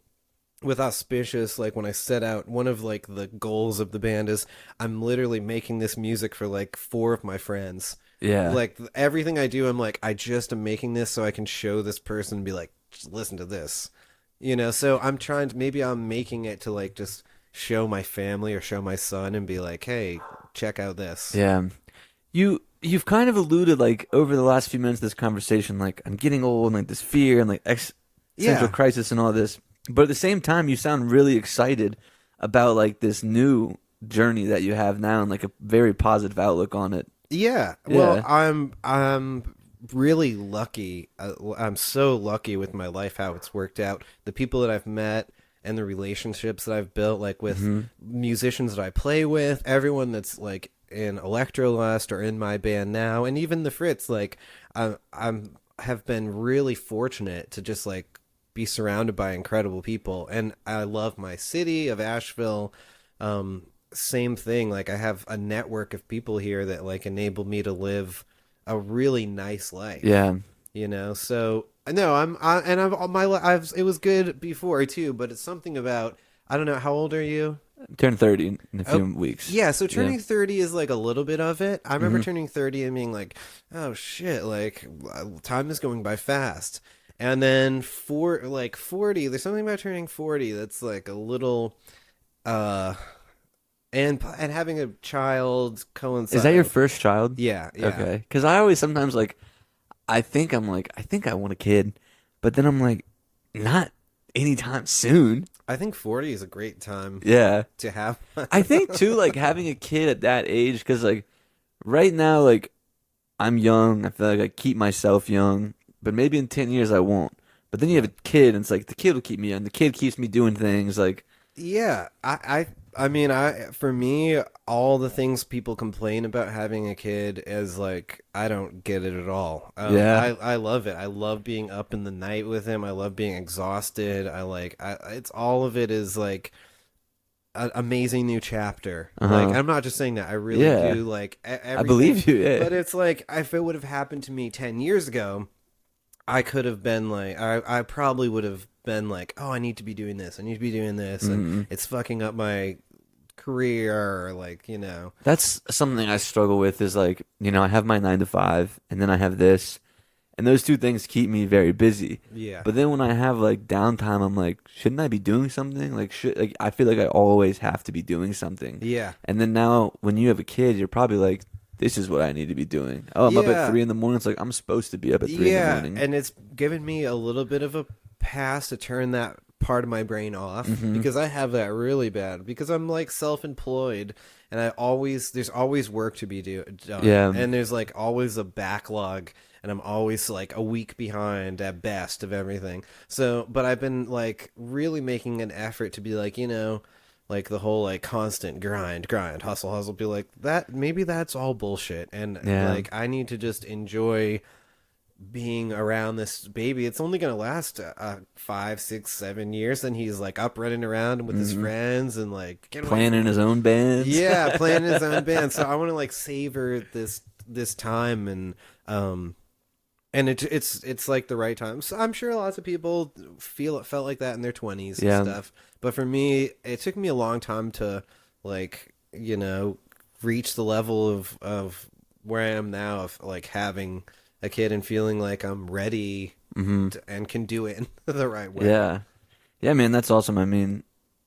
[SPEAKER 4] with Auspicious, like when I set out, one of like the goals of the band is I'm literally making this music for like 4 of my friends.
[SPEAKER 1] Yeah.
[SPEAKER 4] Like everything I do, I'm like, I just am making this so I can show this person and be like, just listen to this. So I'm trying to, maybe I'm making it to like just show my family or show my son and be like, hey, check out this.
[SPEAKER 1] Yeah. You've kind of alluded like over the last few minutes of this conversation, like I'm getting old and like this fear and like existential crisis and all this. But at the same time, you sound really excited about like this new journey that you have now and like a very positive outlook on it.
[SPEAKER 4] Yeah. Well, I'm really lucky. I'm so lucky with my life, how it's worked out. The people that I've met and the relationships that I've built, like with musicians that I play with, everyone that's like in Electrolust or in my band now, and even the Fritz, like I'm have been really fortunate to just like be surrounded by incredible people, and I love my city of Asheville. Same thing, like I have a network of people here that like enable me to live a really nice life.
[SPEAKER 1] Yeah.
[SPEAKER 4] So no, it was good before too, but it's something about, I don't know, how old are you?
[SPEAKER 1] Turn 30 in a few weeks.
[SPEAKER 4] Yeah, so turning 30 is like a little bit of it. I remember turning 30 and being like, oh shit, like time is going by fast. And then for like 40, there's something about turning 40 that's like a little and having a child coincide.
[SPEAKER 1] Is that your first child?
[SPEAKER 4] Yeah.
[SPEAKER 1] Okay. Because I always sometimes like, I think I want a kid, but then I'm like, not anytime soon.
[SPEAKER 4] I think 40 is a great time.
[SPEAKER 1] Yeah.
[SPEAKER 4] To have.
[SPEAKER 1] I think too, like having a kid at that age, because like right now, like I'm young. I feel like I keep myself young, but maybe in 10 years I won't. But then you have a kid, and it's like the kid will keep me young. The kid keeps me doing things like.
[SPEAKER 4] Yeah, I mean, for me, all the things people complain about having a kid is like, I don't get it at all.
[SPEAKER 1] Yeah.
[SPEAKER 4] I love it. I love being up in the night with him. I love being exhausted. It's all of it is like an amazing new chapter. Like, I'm not just saying that. I really do like everything.
[SPEAKER 1] I believe you, yeah.
[SPEAKER 4] But it's like, if it would have happened to me 10 years ago, I could have been like, I probably would have been like, oh, I need to be doing this. I need to be doing this. And it's fucking up my career, or like,
[SPEAKER 1] That's something I struggle with is like, I have my 9 to 5 and then I have this, and those two things keep me very busy.
[SPEAKER 4] Yeah.
[SPEAKER 1] But then when I have like downtime, I'm like, shouldn't I be doing something? Like, I feel like I always have to be doing something.
[SPEAKER 4] Yeah.
[SPEAKER 1] And then now when you have a kid, you're probably like, this is what I need to be doing. Oh, I'm up at 3 a.m. It's like I'm supposed to be up at 3 a.m.
[SPEAKER 4] And it's given me a little bit of a pass to turn that part of my brain off, because I have that really bad, because I'm like self-employed, and there's always work to be done.
[SPEAKER 1] Yeah.
[SPEAKER 4] And there's like always a backlog, and I'm always like a week behind at best of everything. So, but I've been like really making an effort to be like, like the whole like constant grind, hustle, be like that. Maybe that's all bullshit. And like, I need to just enjoy being around this baby. It's only gonna last 5, 6, 7 years. Then he's like up running around with his friends and like
[SPEAKER 1] playing in his own band.
[SPEAKER 4] Yeah, playing in his own band. So I want to like savor this time, and it's like the right time. So I'm sure lots of people felt like that in their 20s and stuff. But for me, it took me a long time to like, reach the level of where I am now, of like having a kid and feeling like I'm ready and can do it in the right way.
[SPEAKER 1] Yeah, man, that's awesome. I mean,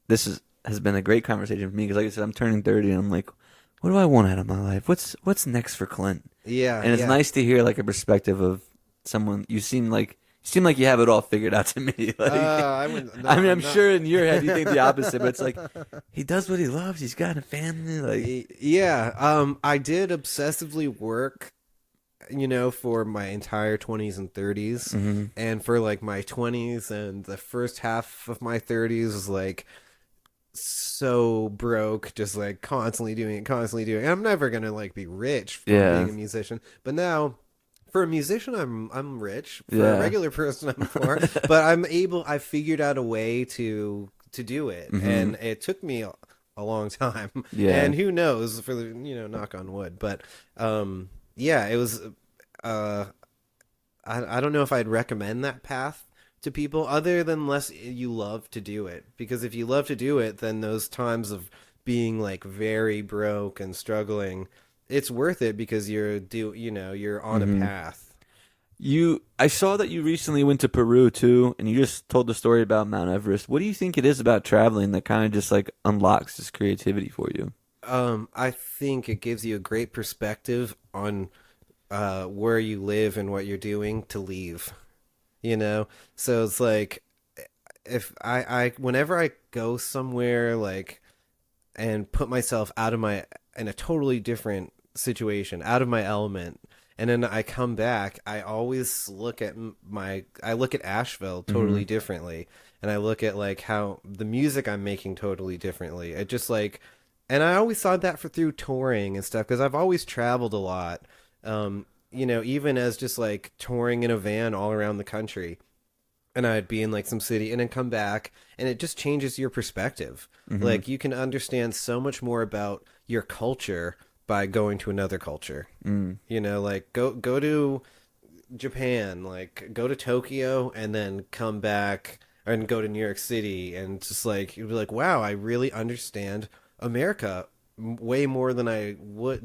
[SPEAKER 1] this has been a great conversation for me, because like I said, I'm turning 30 and I'm like, what do I want out of my life? What's next for Clint?
[SPEAKER 4] Yeah.
[SPEAKER 1] And it's nice to hear like a perspective of someone. You seem like you have it all figured out to me. Like, I'm sure in your head you think the opposite, but it's like he does what he loves. He's got a family. Like,
[SPEAKER 4] yeah. I did obsessively work, for my entire 20s and 30s, and for like my 20s and the first half of my 30s was like so broke, just like constantly doing it. And I'm never gonna like be rich for being a musician, but now. For a musician, I'm rich. For a regular person, I'm poor. But I figured out a way to do it, and it took me a long time. Yeah. And who knows, for the knock on wood. But it was. I don't know if I'd recommend that path to people, other than unless you love to do it. Because if you love to do it, then those times of being like very broke and struggling, it's worth it because you're on a path.
[SPEAKER 1] I saw that you recently went to Peru too, and you just told the story about Mount Everest. What do you think it is about traveling that kind of just like unlocks this creativity for you?
[SPEAKER 4] I think it gives you a great perspective on where you live and what you're doing to leave. So it's like if I whenever I go somewhere like and put myself in a totally different situation, out of my element, and then I come back, I always look at Asheville totally differently, and I look at like how the music I'm making totally differently. It just like, and I always saw that through touring and stuff, because I've always traveled a lot. Even as just like touring in a van all around the country, and I'd be in like some city and then come back, and it just changes your perspective. Like you can understand so much more about your culture by going to another culture. Like go to Japan, like go to Tokyo, and then come back and go to New York City, and just like you'd be like, wow, I really understand America way more than I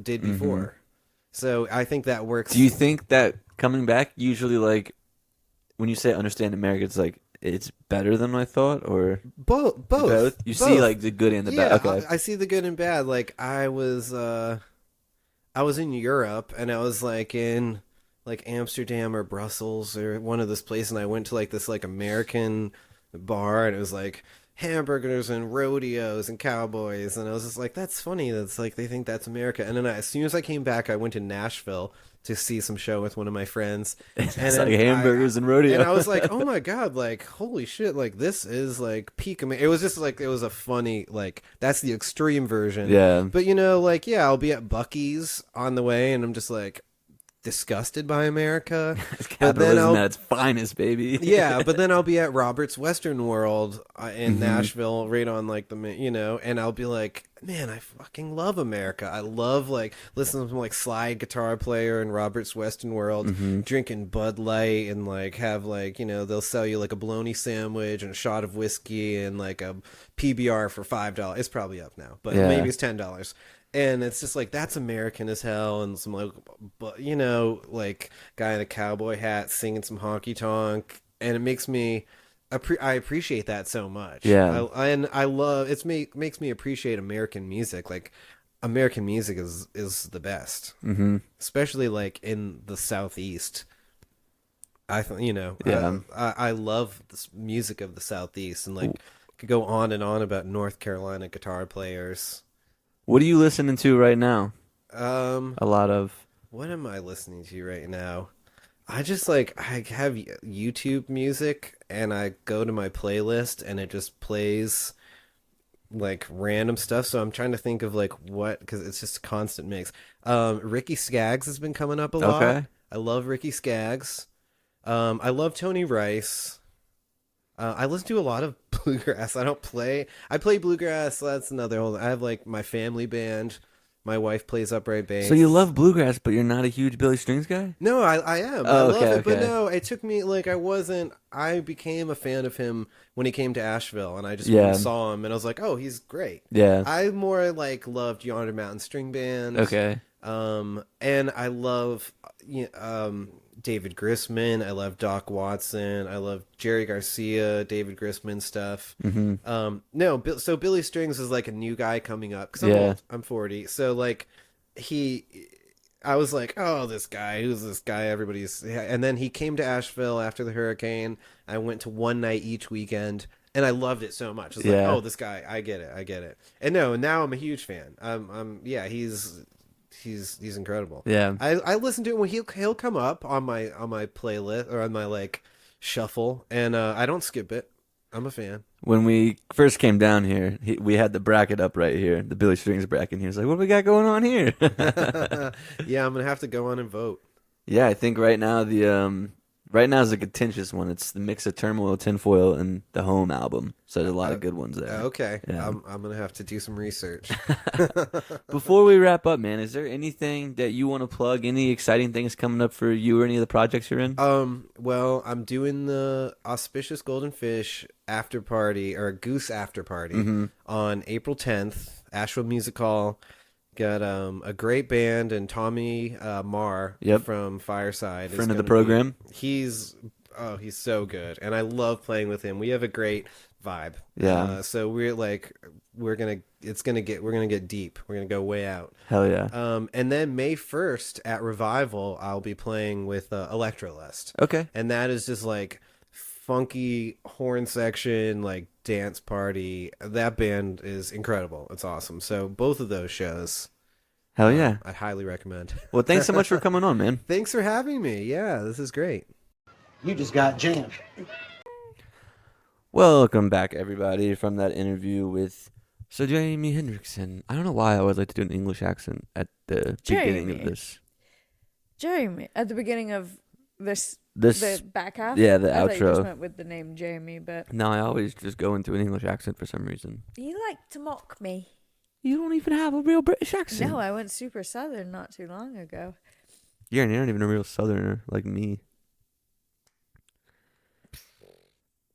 [SPEAKER 4] did before. So I think that works.
[SPEAKER 1] Do you think that coming back usually, like, when you say understand America, it's like it's better than I thought, or
[SPEAKER 4] both?
[SPEAKER 1] You see like the good and the bad. Okay,
[SPEAKER 4] I see the good and bad. Like I was in Europe, and I was like in like Amsterdam or Brussels or one of this place, and I went to like this like American bar, and it was like hamburgers and rodeos and cowboys, and I was just like, that's funny, that's like they think that's America. And then as soon as I came back, I went to Nashville to see some show with one of my friends, and
[SPEAKER 1] it's like hamburgers and rodeo,
[SPEAKER 4] and I was like, oh my god, like holy shit, like this is like peak America. It was just like, it was a funny, like that's the extreme version. But like I'll be at Buc-ee's on the way, and I'm just like disgusted by America.
[SPEAKER 1] It's capitalism at its finest, baby.
[SPEAKER 4] But then I'll be at Robert's Western World in Nashville, right on like and I'll be like, man, I fucking love America. I love like listening to like slide guitar player in Robert's Western World, drinking Bud Light, and like have like they'll sell you like a bologna sandwich and a shot of whiskey and like a PBR for $5. It's probably up now, but maybe it's $10. And it's just like, that's American as hell. And some like, like guy in a cowboy hat singing some honky tonk, and it makes me I appreciate that so much. I love makes me appreciate American music. Like American music is the best, especially like in the Southeast. I love the music of the Southeast, and like could go on and on about North Carolina guitar players.
[SPEAKER 1] What are you listening to right now? A lot of.
[SPEAKER 4] What am I listening to right now? I just like, I have YouTube music, and I go to my playlist, and it just plays like random stuff. So I'm trying to think of like what, because it's just a constant mix. Ricky Skaggs has been coming up a lot.
[SPEAKER 1] Okay.
[SPEAKER 4] I love Ricky Skaggs. I love Tony Rice. I listen to a lot of bluegrass. I play bluegrass. That's another whole. I have like my family band. My wife plays upright bass.
[SPEAKER 1] So you love bluegrass, but you're not a huge Billy Strings guy?
[SPEAKER 4] No, I am. I love it, but no, it took me like I became a fan of him when he came to Asheville, and I just went and saw him, and I was like, oh, he's great.
[SPEAKER 1] Yeah.
[SPEAKER 4] I more like loved Yonder Mountain String Band.
[SPEAKER 1] Okay.
[SPEAKER 4] And I love David Grissman. I love Doc Watson. I love Jerry Garcia, David Grissman stuff. So Billy Strings is like a new guy coming up, because I'm old. I'm 40. So like I was like, oh, this guy, who's this guy? And then he came to Asheville after the hurricane. I went to one night each weekend, and I loved it so much. I was like, oh, this guy, I get it. And now I'm a huge fan. He's incredible. Yeah. I listen to it when he'll come up on my playlist, or on my like shuffle, and I don't skip it. I'm a fan.
[SPEAKER 1] When we first came down here, we had the bracket up right here, the Billy Strings bracket. He was like, what do we got going on here?
[SPEAKER 4] Yeah, I'm gonna have to go on and vote.
[SPEAKER 1] Yeah, I think right now the Right now is a contentious one. It's the mix of Turmoil, Tinfoil, and the Home album. So there's a lot of good ones there.
[SPEAKER 4] Okay.
[SPEAKER 1] Yeah.
[SPEAKER 4] I'm going to have to do some research.
[SPEAKER 1] Before we wrap up, man, is there anything that you want to plug? Any exciting things coming up for you or any of the projects you're in?
[SPEAKER 4] Well, I'm doing the Auspicious Golden Fish after party, or Goose after party, on April 10th, Asheville Music Hall. Got a great band, and Tommy Marr from Fireside.
[SPEAKER 1] Friend of the program.
[SPEAKER 4] He's so good, and I love playing with him. We have a great vibe.
[SPEAKER 1] Yeah.
[SPEAKER 4] So we're gonna get deep. We're gonna go way out.
[SPEAKER 1] Hell yeah.
[SPEAKER 4] And then May 1st at Revival, I'll be playing with Electrolust.
[SPEAKER 1] Okay.
[SPEAKER 4] And that is just like funky horn section, like dance party. That band is incredible. It's awesome. So both of those shows,
[SPEAKER 1] Hell yeah.
[SPEAKER 4] I highly recommend.
[SPEAKER 1] Well, thanks so much for coming on, man.
[SPEAKER 4] Thanks for having me. Yeah, this is great.
[SPEAKER 3] You just got jammed.
[SPEAKER 1] Welcome back, everybody, from that interview with Sir Jamie Hendrickson. I don't know why I always like to do an English accent at the beginning of this.
[SPEAKER 2] Jeremy, at the beginning of the back half?
[SPEAKER 1] Yeah, the
[SPEAKER 2] I thought you just
[SPEAKER 1] outro.
[SPEAKER 2] meant with the name Jeremy, but...
[SPEAKER 1] No, I always just go into an English accent for some reason.
[SPEAKER 2] You like to mock me.
[SPEAKER 1] You don't even have a real British accent.
[SPEAKER 2] No, I went super southern not too long ago.
[SPEAKER 1] You're not even a real southerner like me.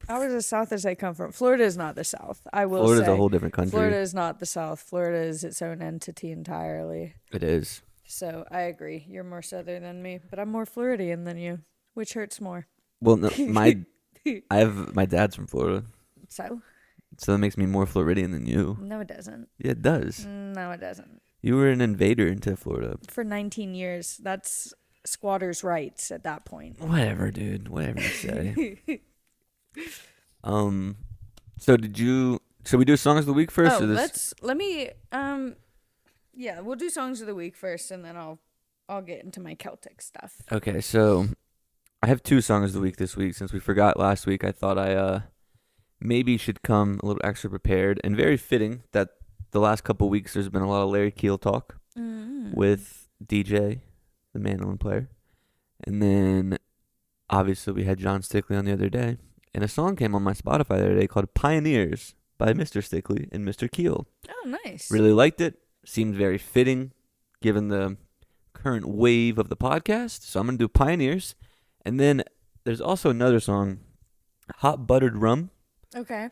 [SPEAKER 2] I was as south as I come from. Florida is not the South. I will
[SPEAKER 1] Florida's
[SPEAKER 2] say.
[SPEAKER 1] a whole different country.
[SPEAKER 2] Florida is not the South. Florida is its own entity entirely.
[SPEAKER 1] It is.
[SPEAKER 2] So I agree. You're more southern than me, but I'm more Floridian than you. Which hurts more?
[SPEAKER 1] Well, no, my dad's from Florida,
[SPEAKER 2] So?
[SPEAKER 1] so that makes me more Floridian than you.
[SPEAKER 2] No, it doesn't.
[SPEAKER 1] Yeah, it does.
[SPEAKER 2] No, it doesn't.
[SPEAKER 1] You were an invader into Florida.
[SPEAKER 2] For 19 years. That's squatters' rights at that point.
[SPEAKER 1] Whatever, dude. Whatever you say. So should we do songs of the week first?
[SPEAKER 2] Yeah, we'll do songs of the week first, and then I'll get into my Celtic stuff.
[SPEAKER 1] Okay, so I have 2 songs of the week this week. Since we forgot last week, I thought I maybe should come a little extra prepared, and very fitting that the last couple weeks there's been a lot of Larry Keel talk with DJ, the mandolin player, and then obviously we had John Stickley on the other day, and a song came on my Spotify the other day called Pioneers by Mr. Stickley and Mr. Keel.
[SPEAKER 2] Oh, nice.
[SPEAKER 1] Really liked it. Seemed very fitting given the current wave of the podcast. So I'm going to do Pioneers. And then there's also another song, Hot Buttered Rum.
[SPEAKER 2] Okay.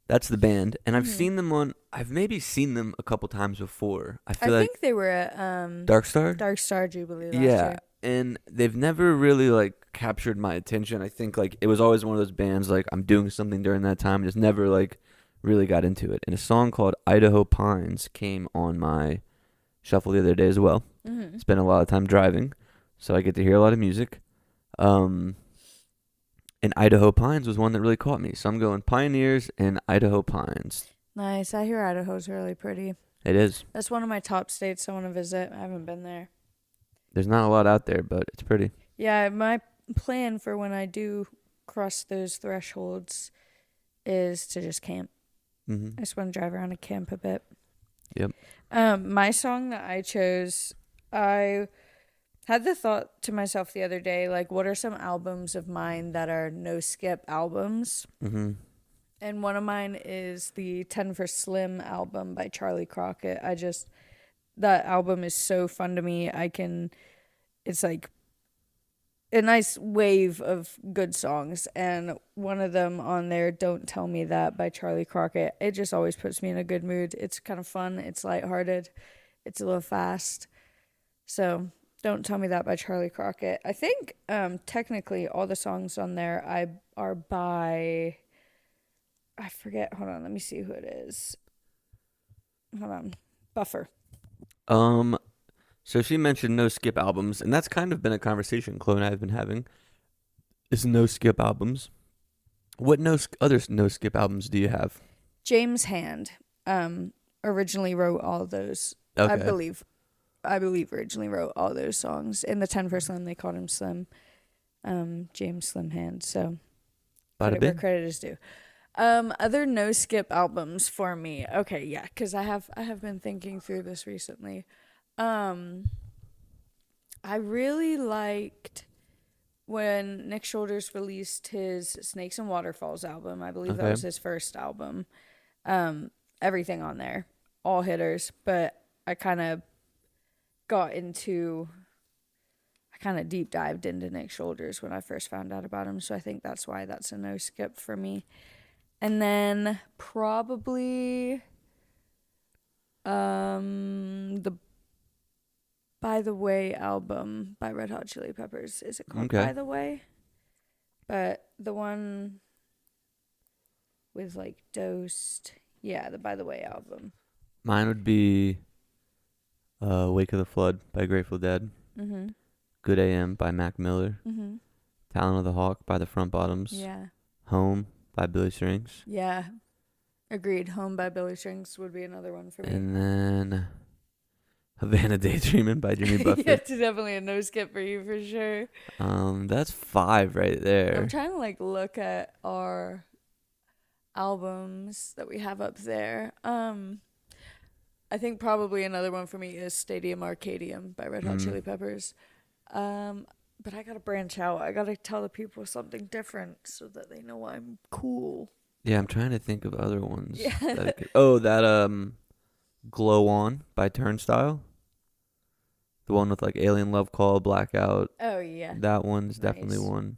[SPEAKER 1] That's the band. And I've maybe seen them a couple times before. I
[SPEAKER 2] think they were at
[SPEAKER 1] Dark Star?
[SPEAKER 2] Dark Star Jubilee last
[SPEAKER 1] Yeah.
[SPEAKER 2] year.
[SPEAKER 1] And they've never really captured my attention. I think it was always one of those bands I'm doing something during that time, just never really got into it. And a song called Idaho Pines came on my shuffle the other day as well. Spent a lot of time driving, so I get to hear a lot of music. And Idaho Pines was one that really caught me. So I'm going Pioneers and Idaho Pines.
[SPEAKER 2] Nice. I hear Idaho's really pretty.
[SPEAKER 1] It is.
[SPEAKER 2] That's one of my top states I want to visit. I haven't been there.
[SPEAKER 1] There's not a lot out there, but it's pretty.
[SPEAKER 2] Yeah, my plan for when I do cross those thresholds is to just camp. I just want to drive around and camp a bit.
[SPEAKER 1] Yep.
[SPEAKER 2] My song that I chose, I had the thought to myself the other day, what are some albums of mine that are no-skip albums? And one of mine is the 10 for Slim album by Charlie Crockett. That album is so fun to me. It's like a nice wave of good songs, and one of them on there, Don't Tell Me That by Charlie Crockett, it just always puts me in a good mood. It's kind of fun, it's lighthearted, it's a little fast. So Don't Tell Me That by Charlie Crockett. I think technically all the songs on there are by, I forget, hold on, let me see who it is. Hold on. Buffer.
[SPEAKER 1] So she mentioned no skip albums, and that's kind of been a conversation Chloe and I have been having. Is no skip albums. What other no skip albums do you have?
[SPEAKER 2] James Hand originally wrote all those.
[SPEAKER 1] Okay.
[SPEAKER 2] I believe originally wrote all those songs. In the 10 for Slim, they called him Slim. James Slim Hand. So credit where credit is due. Other no skip albums for me. Okay, yeah, because I have been thinking through this recently. I really liked when Nick Shoulders released his Snakes and Waterfalls album. I believe that
[SPEAKER 1] Okay.
[SPEAKER 2] was his first album. Everything on there, all hitters. But I kind of deep dived into Nick Shoulders when I first found out about him. So I think that's why that's a no skip for me. And then probably the By the Way album by Red Hot Chili Peppers. Is it called
[SPEAKER 1] Okay.
[SPEAKER 2] By the Way? But the one with like Dosed. Yeah, the By the Way album.
[SPEAKER 1] Mine would be Wake of the Flood by Grateful Dead.
[SPEAKER 2] Mm-hmm.
[SPEAKER 1] Good AM by Mac Miller.
[SPEAKER 2] Mm-hmm.
[SPEAKER 1] Talon of the Hawk by the Front Bottoms.
[SPEAKER 2] Yeah.
[SPEAKER 1] Home by Billy Strings.
[SPEAKER 2] Yeah. Agreed. Home by Billy Strings would be another one for me.
[SPEAKER 1] And then Havana Daydreamin' by Jimmy
[SPEAKER 2] Yeah,
[SPEAKER 1] Buffett.
[SPEAKER 2] it's definitely a no skip for you for sure.
[SPEAKER 1] That's 5 right there.
[SPEAKER 2] I'm trying to like look at our albums that we have up there. I think probably another one for me is Stadium Arcadium by Red Hot Chili Peppers. But I gotta branch out. I gotta tell the people something different so that they know I'm cool.
[SPEAKER 1] Yeah, I'm trying to think of other ones.
[SPEAKER 2] Yeah.
[SPEAKER 1] That Glow On by Turnstile. The one with like Alien Love Call, Blackout.
[SPEAKER 2] Oh yeah.
[SPEAKER 1] That one's definitely
[SPEAKER 2] Nice.
[SPEAKER 1] one.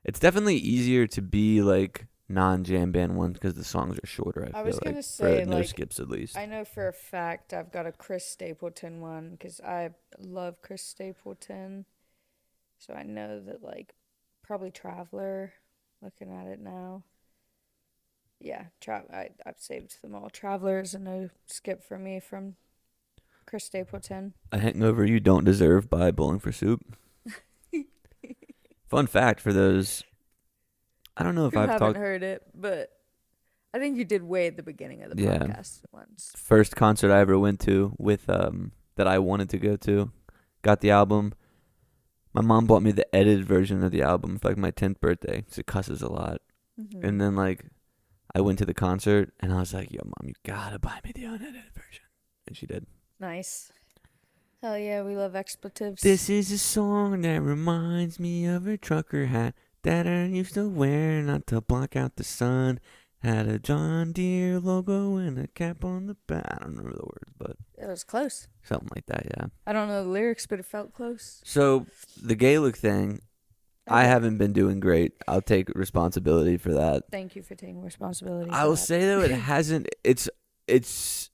[SPEAKER 1] It's definitely easier to be like non-jam band ones because the songs are shorter. I
[SPEAKER 2] was
[SPEAKER 1] feel
[SPEAKER 2] gonna
[SPEAKER 1] like
[SPEAKER 2] say,
[SPEAKER 1] for no
[SPEAKER 2] like,
[SPEAKER 1] skips at least.
[SPEAKER 2] I know for a fact I've got a Chris Stapleton one because I love Chris Stapleton. So I know that, like, probably Traveler, looking at it now. Yeah, I've saved them all. Traveler is a no skip for me from Chris Stapleton.
[SPEAKER 1] A Hangover You Don't Deserve by Bowling for Soup. Fun fact for those. I don't know if
[SPEAKER 2] You
[SPEAKER 1] I've
[SPEAKER 2] haven't
[SPEAKER 1] talked.
[SPEAKER 2] heard it, but I think you did way at the beginning of the
[SPEAKER 1] Yeah.
[SPEAKER 2] podcast once.
[SPEAKER 1] First concert I ever went to with that I wanted to go to. Got the album. My mom bought me the edited version of the album for like my 10th birthday. So it cusses a lot.
[SPEAKER 2] Mhm.
[SPEAKER 1] And then like I went to the concert and I was like, "Yo, Mom, you gotta buy me the unedited version." And she did.
[SPEAKER 2] Nice. Hell yeah, we love expletives.
[SPEAKER 1] This is a song that reminds me of a trucker hat that I used to wear not to block out the sun. Had a John Deere logo and a cap on the back. I don't remember the words, but
[SPEAKER 2] It was close.
[SPEAKER 1] something like that, yeah.
[SPEAKER 2] I don't know the lyrics, but it felt close.
[SPEAKER 1] So the Gaelic thing, I
[SPEAKER 2] Okay.
[SPEAKER 1] haven't been doing great. I'll take responsibility for that.
[SPEAKER 2] Thank you for taking responsibility.
[SPEAKER 1] I
[SPEAKER 2] for
[SPEAKER 1] will
[SPEAKER 2] that.
[SPEAKER 1] say though, it hasn't. It's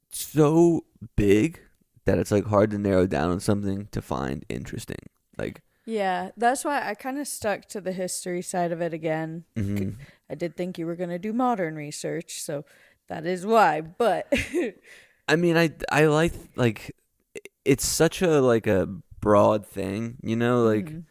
[SPEAKER 1] so big that it's like hard to narrow down on something to find interesting. Like,
[SPEAKER 2] Yeah, that's why I kind of stuck to the history side of it again.
[SPEAKER 1] mhm.
[SPEAKER 2] I did think you were going to do modern research, so that is why. But
[SPEAKER 1] I mean, I like it's such a like a broad thing, you know, like.
[SPEAKER 2] Mhm.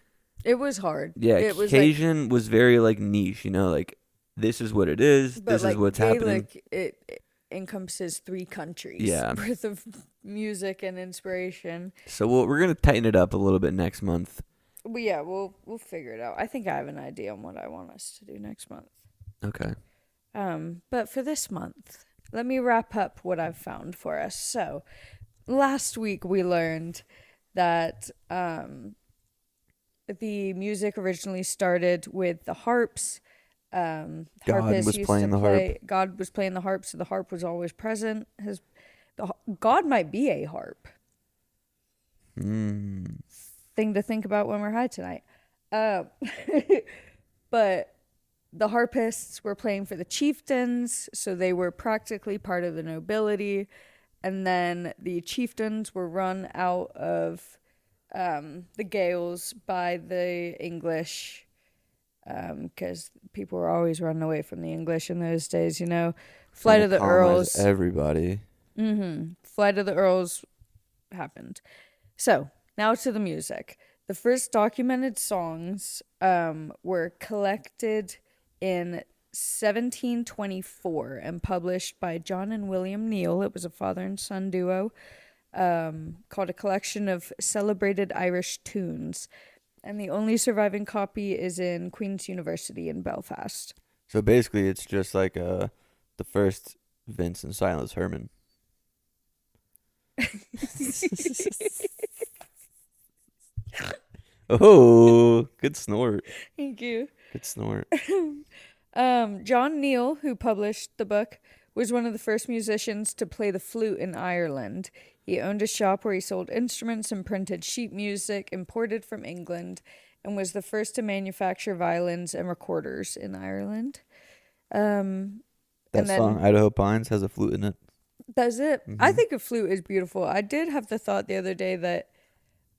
[SPEAKER 2] It was hard.
[SPEAKER 1] Yeah,
[SPEAKER 2] it was like,
[SPEAKER 1] Cajun was very like niche, you know, like this is what it is,
[SPEAKER 2] but
[SPEAKER 1] this
[SPEAKER 2] like
[SPEAKER 1] is what's happening.
[SPEAKER 2] Gaelic, it encompasses 3 countries
[SPEAKER 1] Yeah.
[SPEAKER 2] worth of music and inspiration.
[SPEAKER 1] So we're gonna tighten it up a little bit next month.
[SPEAKER 2] But yeah, we'll figure it out. I think I have an idea on what I want us to do next month.
[SPEAKER 1] Okay.
[SPEAKER 2] But for this month, let me wrap up what I've found for us. So, last week we learned that the music originally started with the harps.
[SPEAKER 1] God
[SPEAKER 2] Harpists
[SPEAKER 1] was
[SPEAKER 2] used
[SPEAKER 1] playing
[SPEAKER 2] to
[SPEAKER 1] the harp.
[SPEAKER 2] play. God was playing the harp, so the harp was always present. God might be a harp. Thing to think about when we're high tonight. But the harpists were playing for the chieftains, so they were practically part of the nobility. And then the chieftains were run out of the Gaels by the English, because people were always running away from the English in those days, you know. Flight of the Earls.
[SPEAKER 1] Everybody.
[SPEAKER 2] Flight of the Earls happened. So, now to the music. The first documented songs were collected in 1724 and published by John and William Neal. It was a father and son duo called A Collection of Celebrated Irish Tunes. And the only surviving copy is in Queen's University in Belfast.
[SPEAKER 1] So basically, it's just like the first Vince and Silas Herman. Oh, good snort.
[SPEAKER 2] Thank you.
[SPEAKER 1] Good snort.
[SPEAKER 2] John Neal, who published the book, was one of the first musicians to play the flute in Ireland. He owned a shop where he sold instruments and printed sheet music imported from England, and was the first to manufacture violins and recorders in Ireland.
[SPEAKER 1] That
[SPEAKER 2] And then-
[SPEAKER 1] song, Idaho Pines, has a flute in it.
[SPEAKER 2] That's it. I think a flute is beautiful. I did have the thought the other day that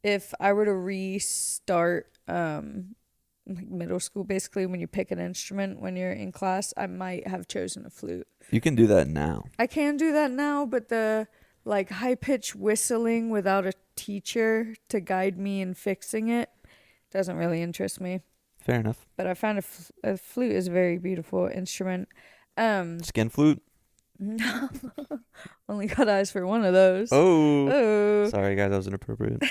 [SPEAKER 2] if I were to restart like middle school, basically when you pick an instrument when you're in class, I might have chosen a flute.
[SPEAKER 1] You can do that now.
[SPEAKER 2] I can do that now, but the like high pitched whistling without a teacher to guide me in fixing it doesn't really interest me.
[SPEAKER 1] Fair enough.
[SPEAKER 2] But I found a flute is a very beautiful instrument.
[SPEAKER 1] Skin flute?
[SPEAKER 2] No, only got eyes for one of those.
[SPEAKER 1] Oh. Sorry, guys, that was inappropriate.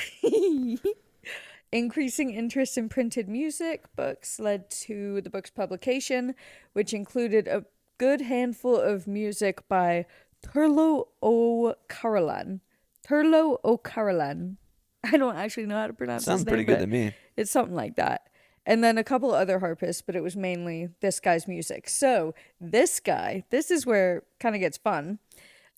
[SPEAKER 2] Increasing interest in printed music books led to the book's publication, which included a good handful of music by Turlough O'Carolan. Turlough O'Carolan. I don't actually know how to pronounce
[SPEAKER 1] Sounds
[SPEAKER 2] his name.
[SPEAKER 1] pretty good
[SPEAKER 2] but
[SPEAKER 1] to me.
[SPEAKER 2] It's something like that. And then a couple other harpists, but it was mainly this guy's music. So this guy, this is where it kind of gets fun.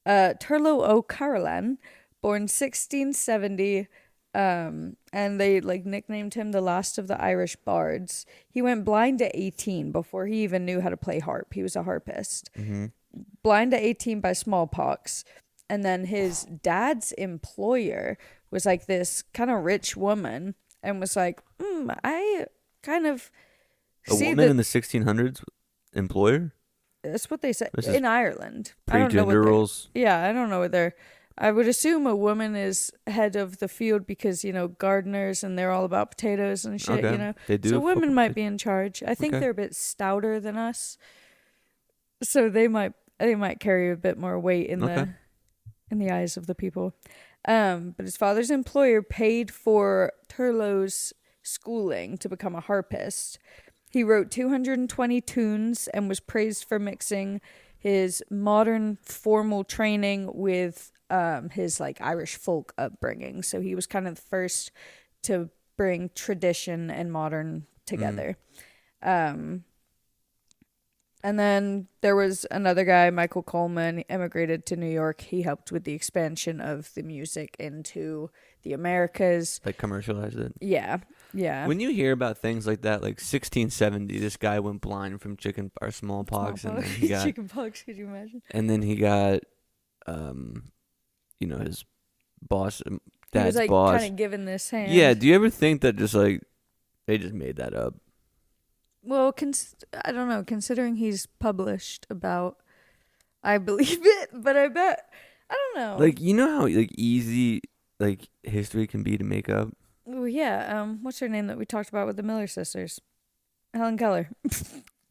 [SPEAKER 2] Turlough O'Carolan, born 1670, and they like nicknamed him the last of the Irish bards. He went blind at 18 before he even knew how to play harp. He was a harpist. Blind at 18 by smallpox. And then his dad's employer was like this kind of rich woman and was like, I kind of
[SPEAKER 1] A
[SPEAKER 2] see
[SPEAKER 1] woman
[SPEAKER 2] that.
[SPEAKER 1] in the 1600s employer?
[SPEAKER 2] That's what they said
[SPEAKER 1] This is
[SPEAKER 2] in Ireland. I don't know what
[SPEAKER 1] Pre-gender
[SPEAKER 2] they're-
[SPEAKER 1] roles?
[SPEAKER 2] Yeah, I don't know whether. I would assume a woman is head of the field because, gardeners and they're all about potatoes and shit,
[SPEAKER 1] Okay. They do.
[SPEAKER 2] So
[SPEAKER 1] fuck
[SPEAKER 2] women
[SPEAKER 1] with
[SPEAKER 2] might
[SPEAKER 1] it.
[SPEAKER 2] be in charge. I think
[SPEAKER 1] Okay.
[SPEAKER 2] they're a bit stouter than us. So they might carry a bit more weight in
[SPEAKER 1] Okay.
[SPEAKER 2] the eyes of the people. But his father's employer paid for Turlough's schooling to become a harpist. He wrote 220 tunes and was praised for mixing his modern formal training with his like Irish folk upbringing. So he was kind of the first to bring tradition and modern together. And then there was another guy, Michael Coleman, immigrated to New York. He helped with the expansion of the music into the Americas.
[SPEAKER 1] Like commercialized it.
[SPEAKER 2] Yeah. Yeah.
[SPEAKER 1] When you hear about things like that, like 1670, this guy went blind from smallpox, and then he got,
[SPEAKER 2] Chickenpox, could you imagine?
[SPEAKER 1] and then he got, his boss,
[SPEAKER 2] He was
[SPEAKER 1] dad's
[SPEAKER 2] like
[SPEAKER 1] boss.
[SPEAKER 2] kind of given this hand.
[SPEAKER 1] Yeah. Do you ever think that just like they just made that up?
[SPEAKER 2] Well, I don't know. Considering he's published about, I believe it, but I bet I don't know.
[SPEAKER 1] Like, you know how like easy like history can be to make up?
[SPEAKER 2] Well, yeah. What's her name that we talked about with the Miller sisters? Helen Keller.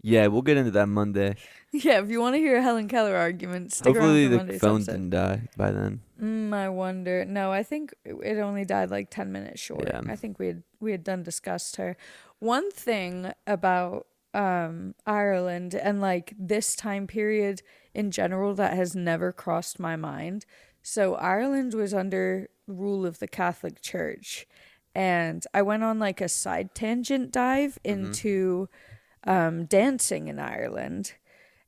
[SPEAKER 1] Yeah, we'll get into that Monday.
[SPEAKER 2] Yeah, if you want to hear a Helen Keller argument, stick
[SPEAKER 1] Hopefully
[SPEAKER 2] around for
[SPEAKER 1] the
[SPEAKER 2] Monday's
[SPEAKER 1] phone
[SPEAKER 2] episode.
[SPEAKER 1] didn't die by then.
[SPEAKER 2] I wonder. No, I think it only died like 10 minutes short.
[SPEAKER 1] Yeah.
[SPEAKER 2] I think we had done discussed her. One thing about Ireland and like this time period in general that has never crossed my mind. So Ireland was under rule of the Catholic Church, and I went on like a side tangent dive into dancing in Ireland.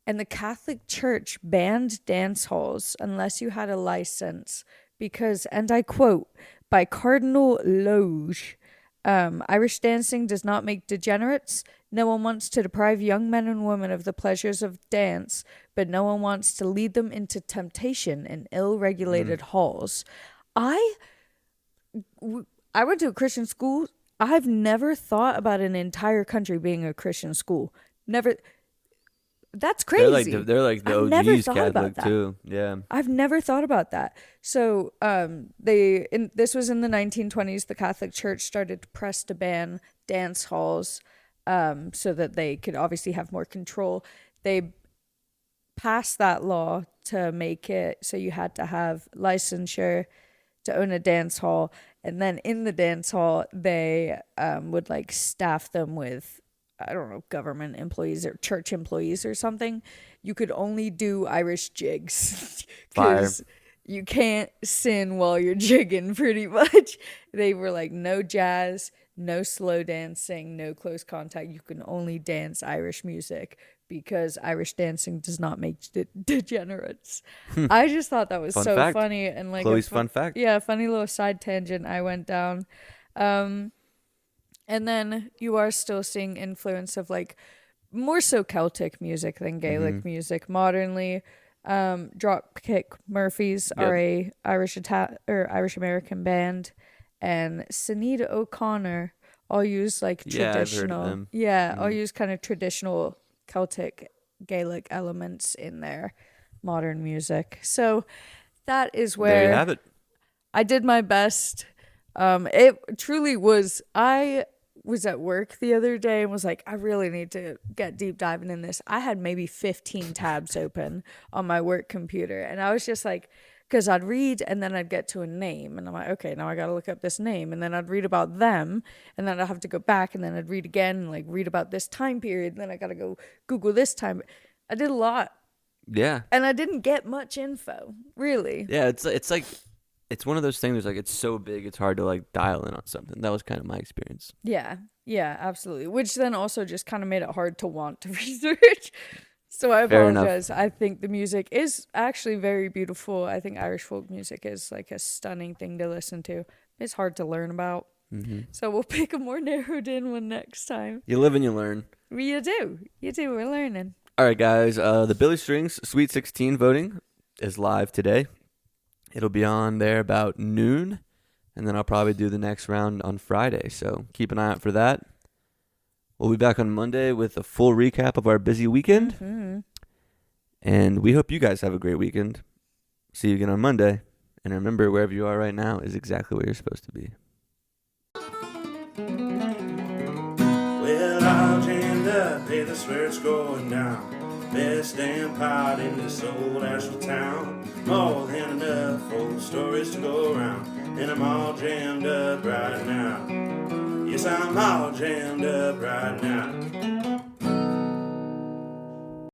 [SPEAKER 2] And the Catholic Church banned dance halls unless you had a license because, and I quote, by Cardinal Lowe, Irish dancing does not make degenerates. No one wants to deprive young men and women of the pleasures of dance, but no one wants to lead them into temptation in ill-regulated halls. I went to a Christian school. I've never thought about an entire country being a Christian school. Never. That's crazy.
[SPEAKER 1] They're like the
[SPEAKER 2] I've never
[SPEAKER 1] OGs
[SPEAKER 2] thought about
[SPEAKER 1] Catholic
[SPEAKER 2] that.
[SPEAKER 1] too. Yeah.
[SPEAKER 2] I've never thought about that. So, this was in the 1920s. The Catholic Church started to press to ban dance halls, so that they could obviously have more control. They passed that law to make it so you had to have licensure to own a dance hall, and then in the dance hall they would like staff them with, I don't know, government employees or church employees or something. You could only do Irish jigs because you can't sin while you're jigging, pretty much. They were like, no jazz, no slow dancing, no close contact. You can only dance Irish music because Irish dancing does not make degenerates. I just thought that was
[SPEAKER 1] Fun
[SPEAKER 2] so
[SPEAKER 1] fact.
[SPEAKER 2] funny and like
[SPEAKER 1] Chloe's fun fact.
[SPEAKER 2] Yeah, funny little side tangent I went down. And then you are still seeing influence of like more so Celtic music than Gaelic music modernly. Dropkick Murphys are a Irish American band, and Sinead O'Connor all use like traditional,
[SPEAKER 1] I've heard of them.
[SPEAKER 2] all use kind of traditional Celtic Gaelic elements in their modern music. So that is
[SPEAKER 1] There you
[SPEAKER 2] where
[SPEAKER 1] have it.
[SPEAKER 2] I did my best. It truly was. I was at work the other day and was like, I really need to get deep diving in this. I had maybe 15 tabs open on my work computer, and I was just like, because I'd read and then I'd get to a name, and I'm like, okay, now I got to look up this name, and then I'd read about them, and then I'd have to go back, and then I'd read again, and like read about this time period, and then I got to go Google this time. I did a lot,
[SPEAKER 1] Yeah.
[SPEAKER 2] and I didn't get much info, really.
[SPEAKER 1] Yeah, it's like it's one of those things. Like it's so big, it's hard to like dial in on something. That was kind of my experience.
[SPEAKER 2] Yeah, absolutely. Which then also just kind of made it hard to want to research. So I
[SPEAKER 1] Fair enough.
[SPEAKER 2] apologize. I think the music is actually very beautiful. I think Irish folk music is like a stunning thing to listen to. It's hard to learn about. So we'll pick a more narrowed in one next time.
[SPEAKER 1] You live and you learn.
[SPEAKER 2] You do. We're learning.
[SPEAKER 1] All right, guys. The Billy Strings Sweet 16 voting is live today. It'll be on there about noon, and then I'll probably do the next round on Friday. So keep an eye out for that. We'll be back on Monday with a full recap of our busy weekend. And we hope you guys have a great weekend. See you again on Monday. And remember, wherever you are right now is exactly where you're supposed to be.
[SPEAKER 3] Well, all jammed up, hey, that's where it's going down. Best damn pot in this old Asheville town. More than enough old stories to go around. And I'm all jammed up right now. Yes, I'm all jammed up right now.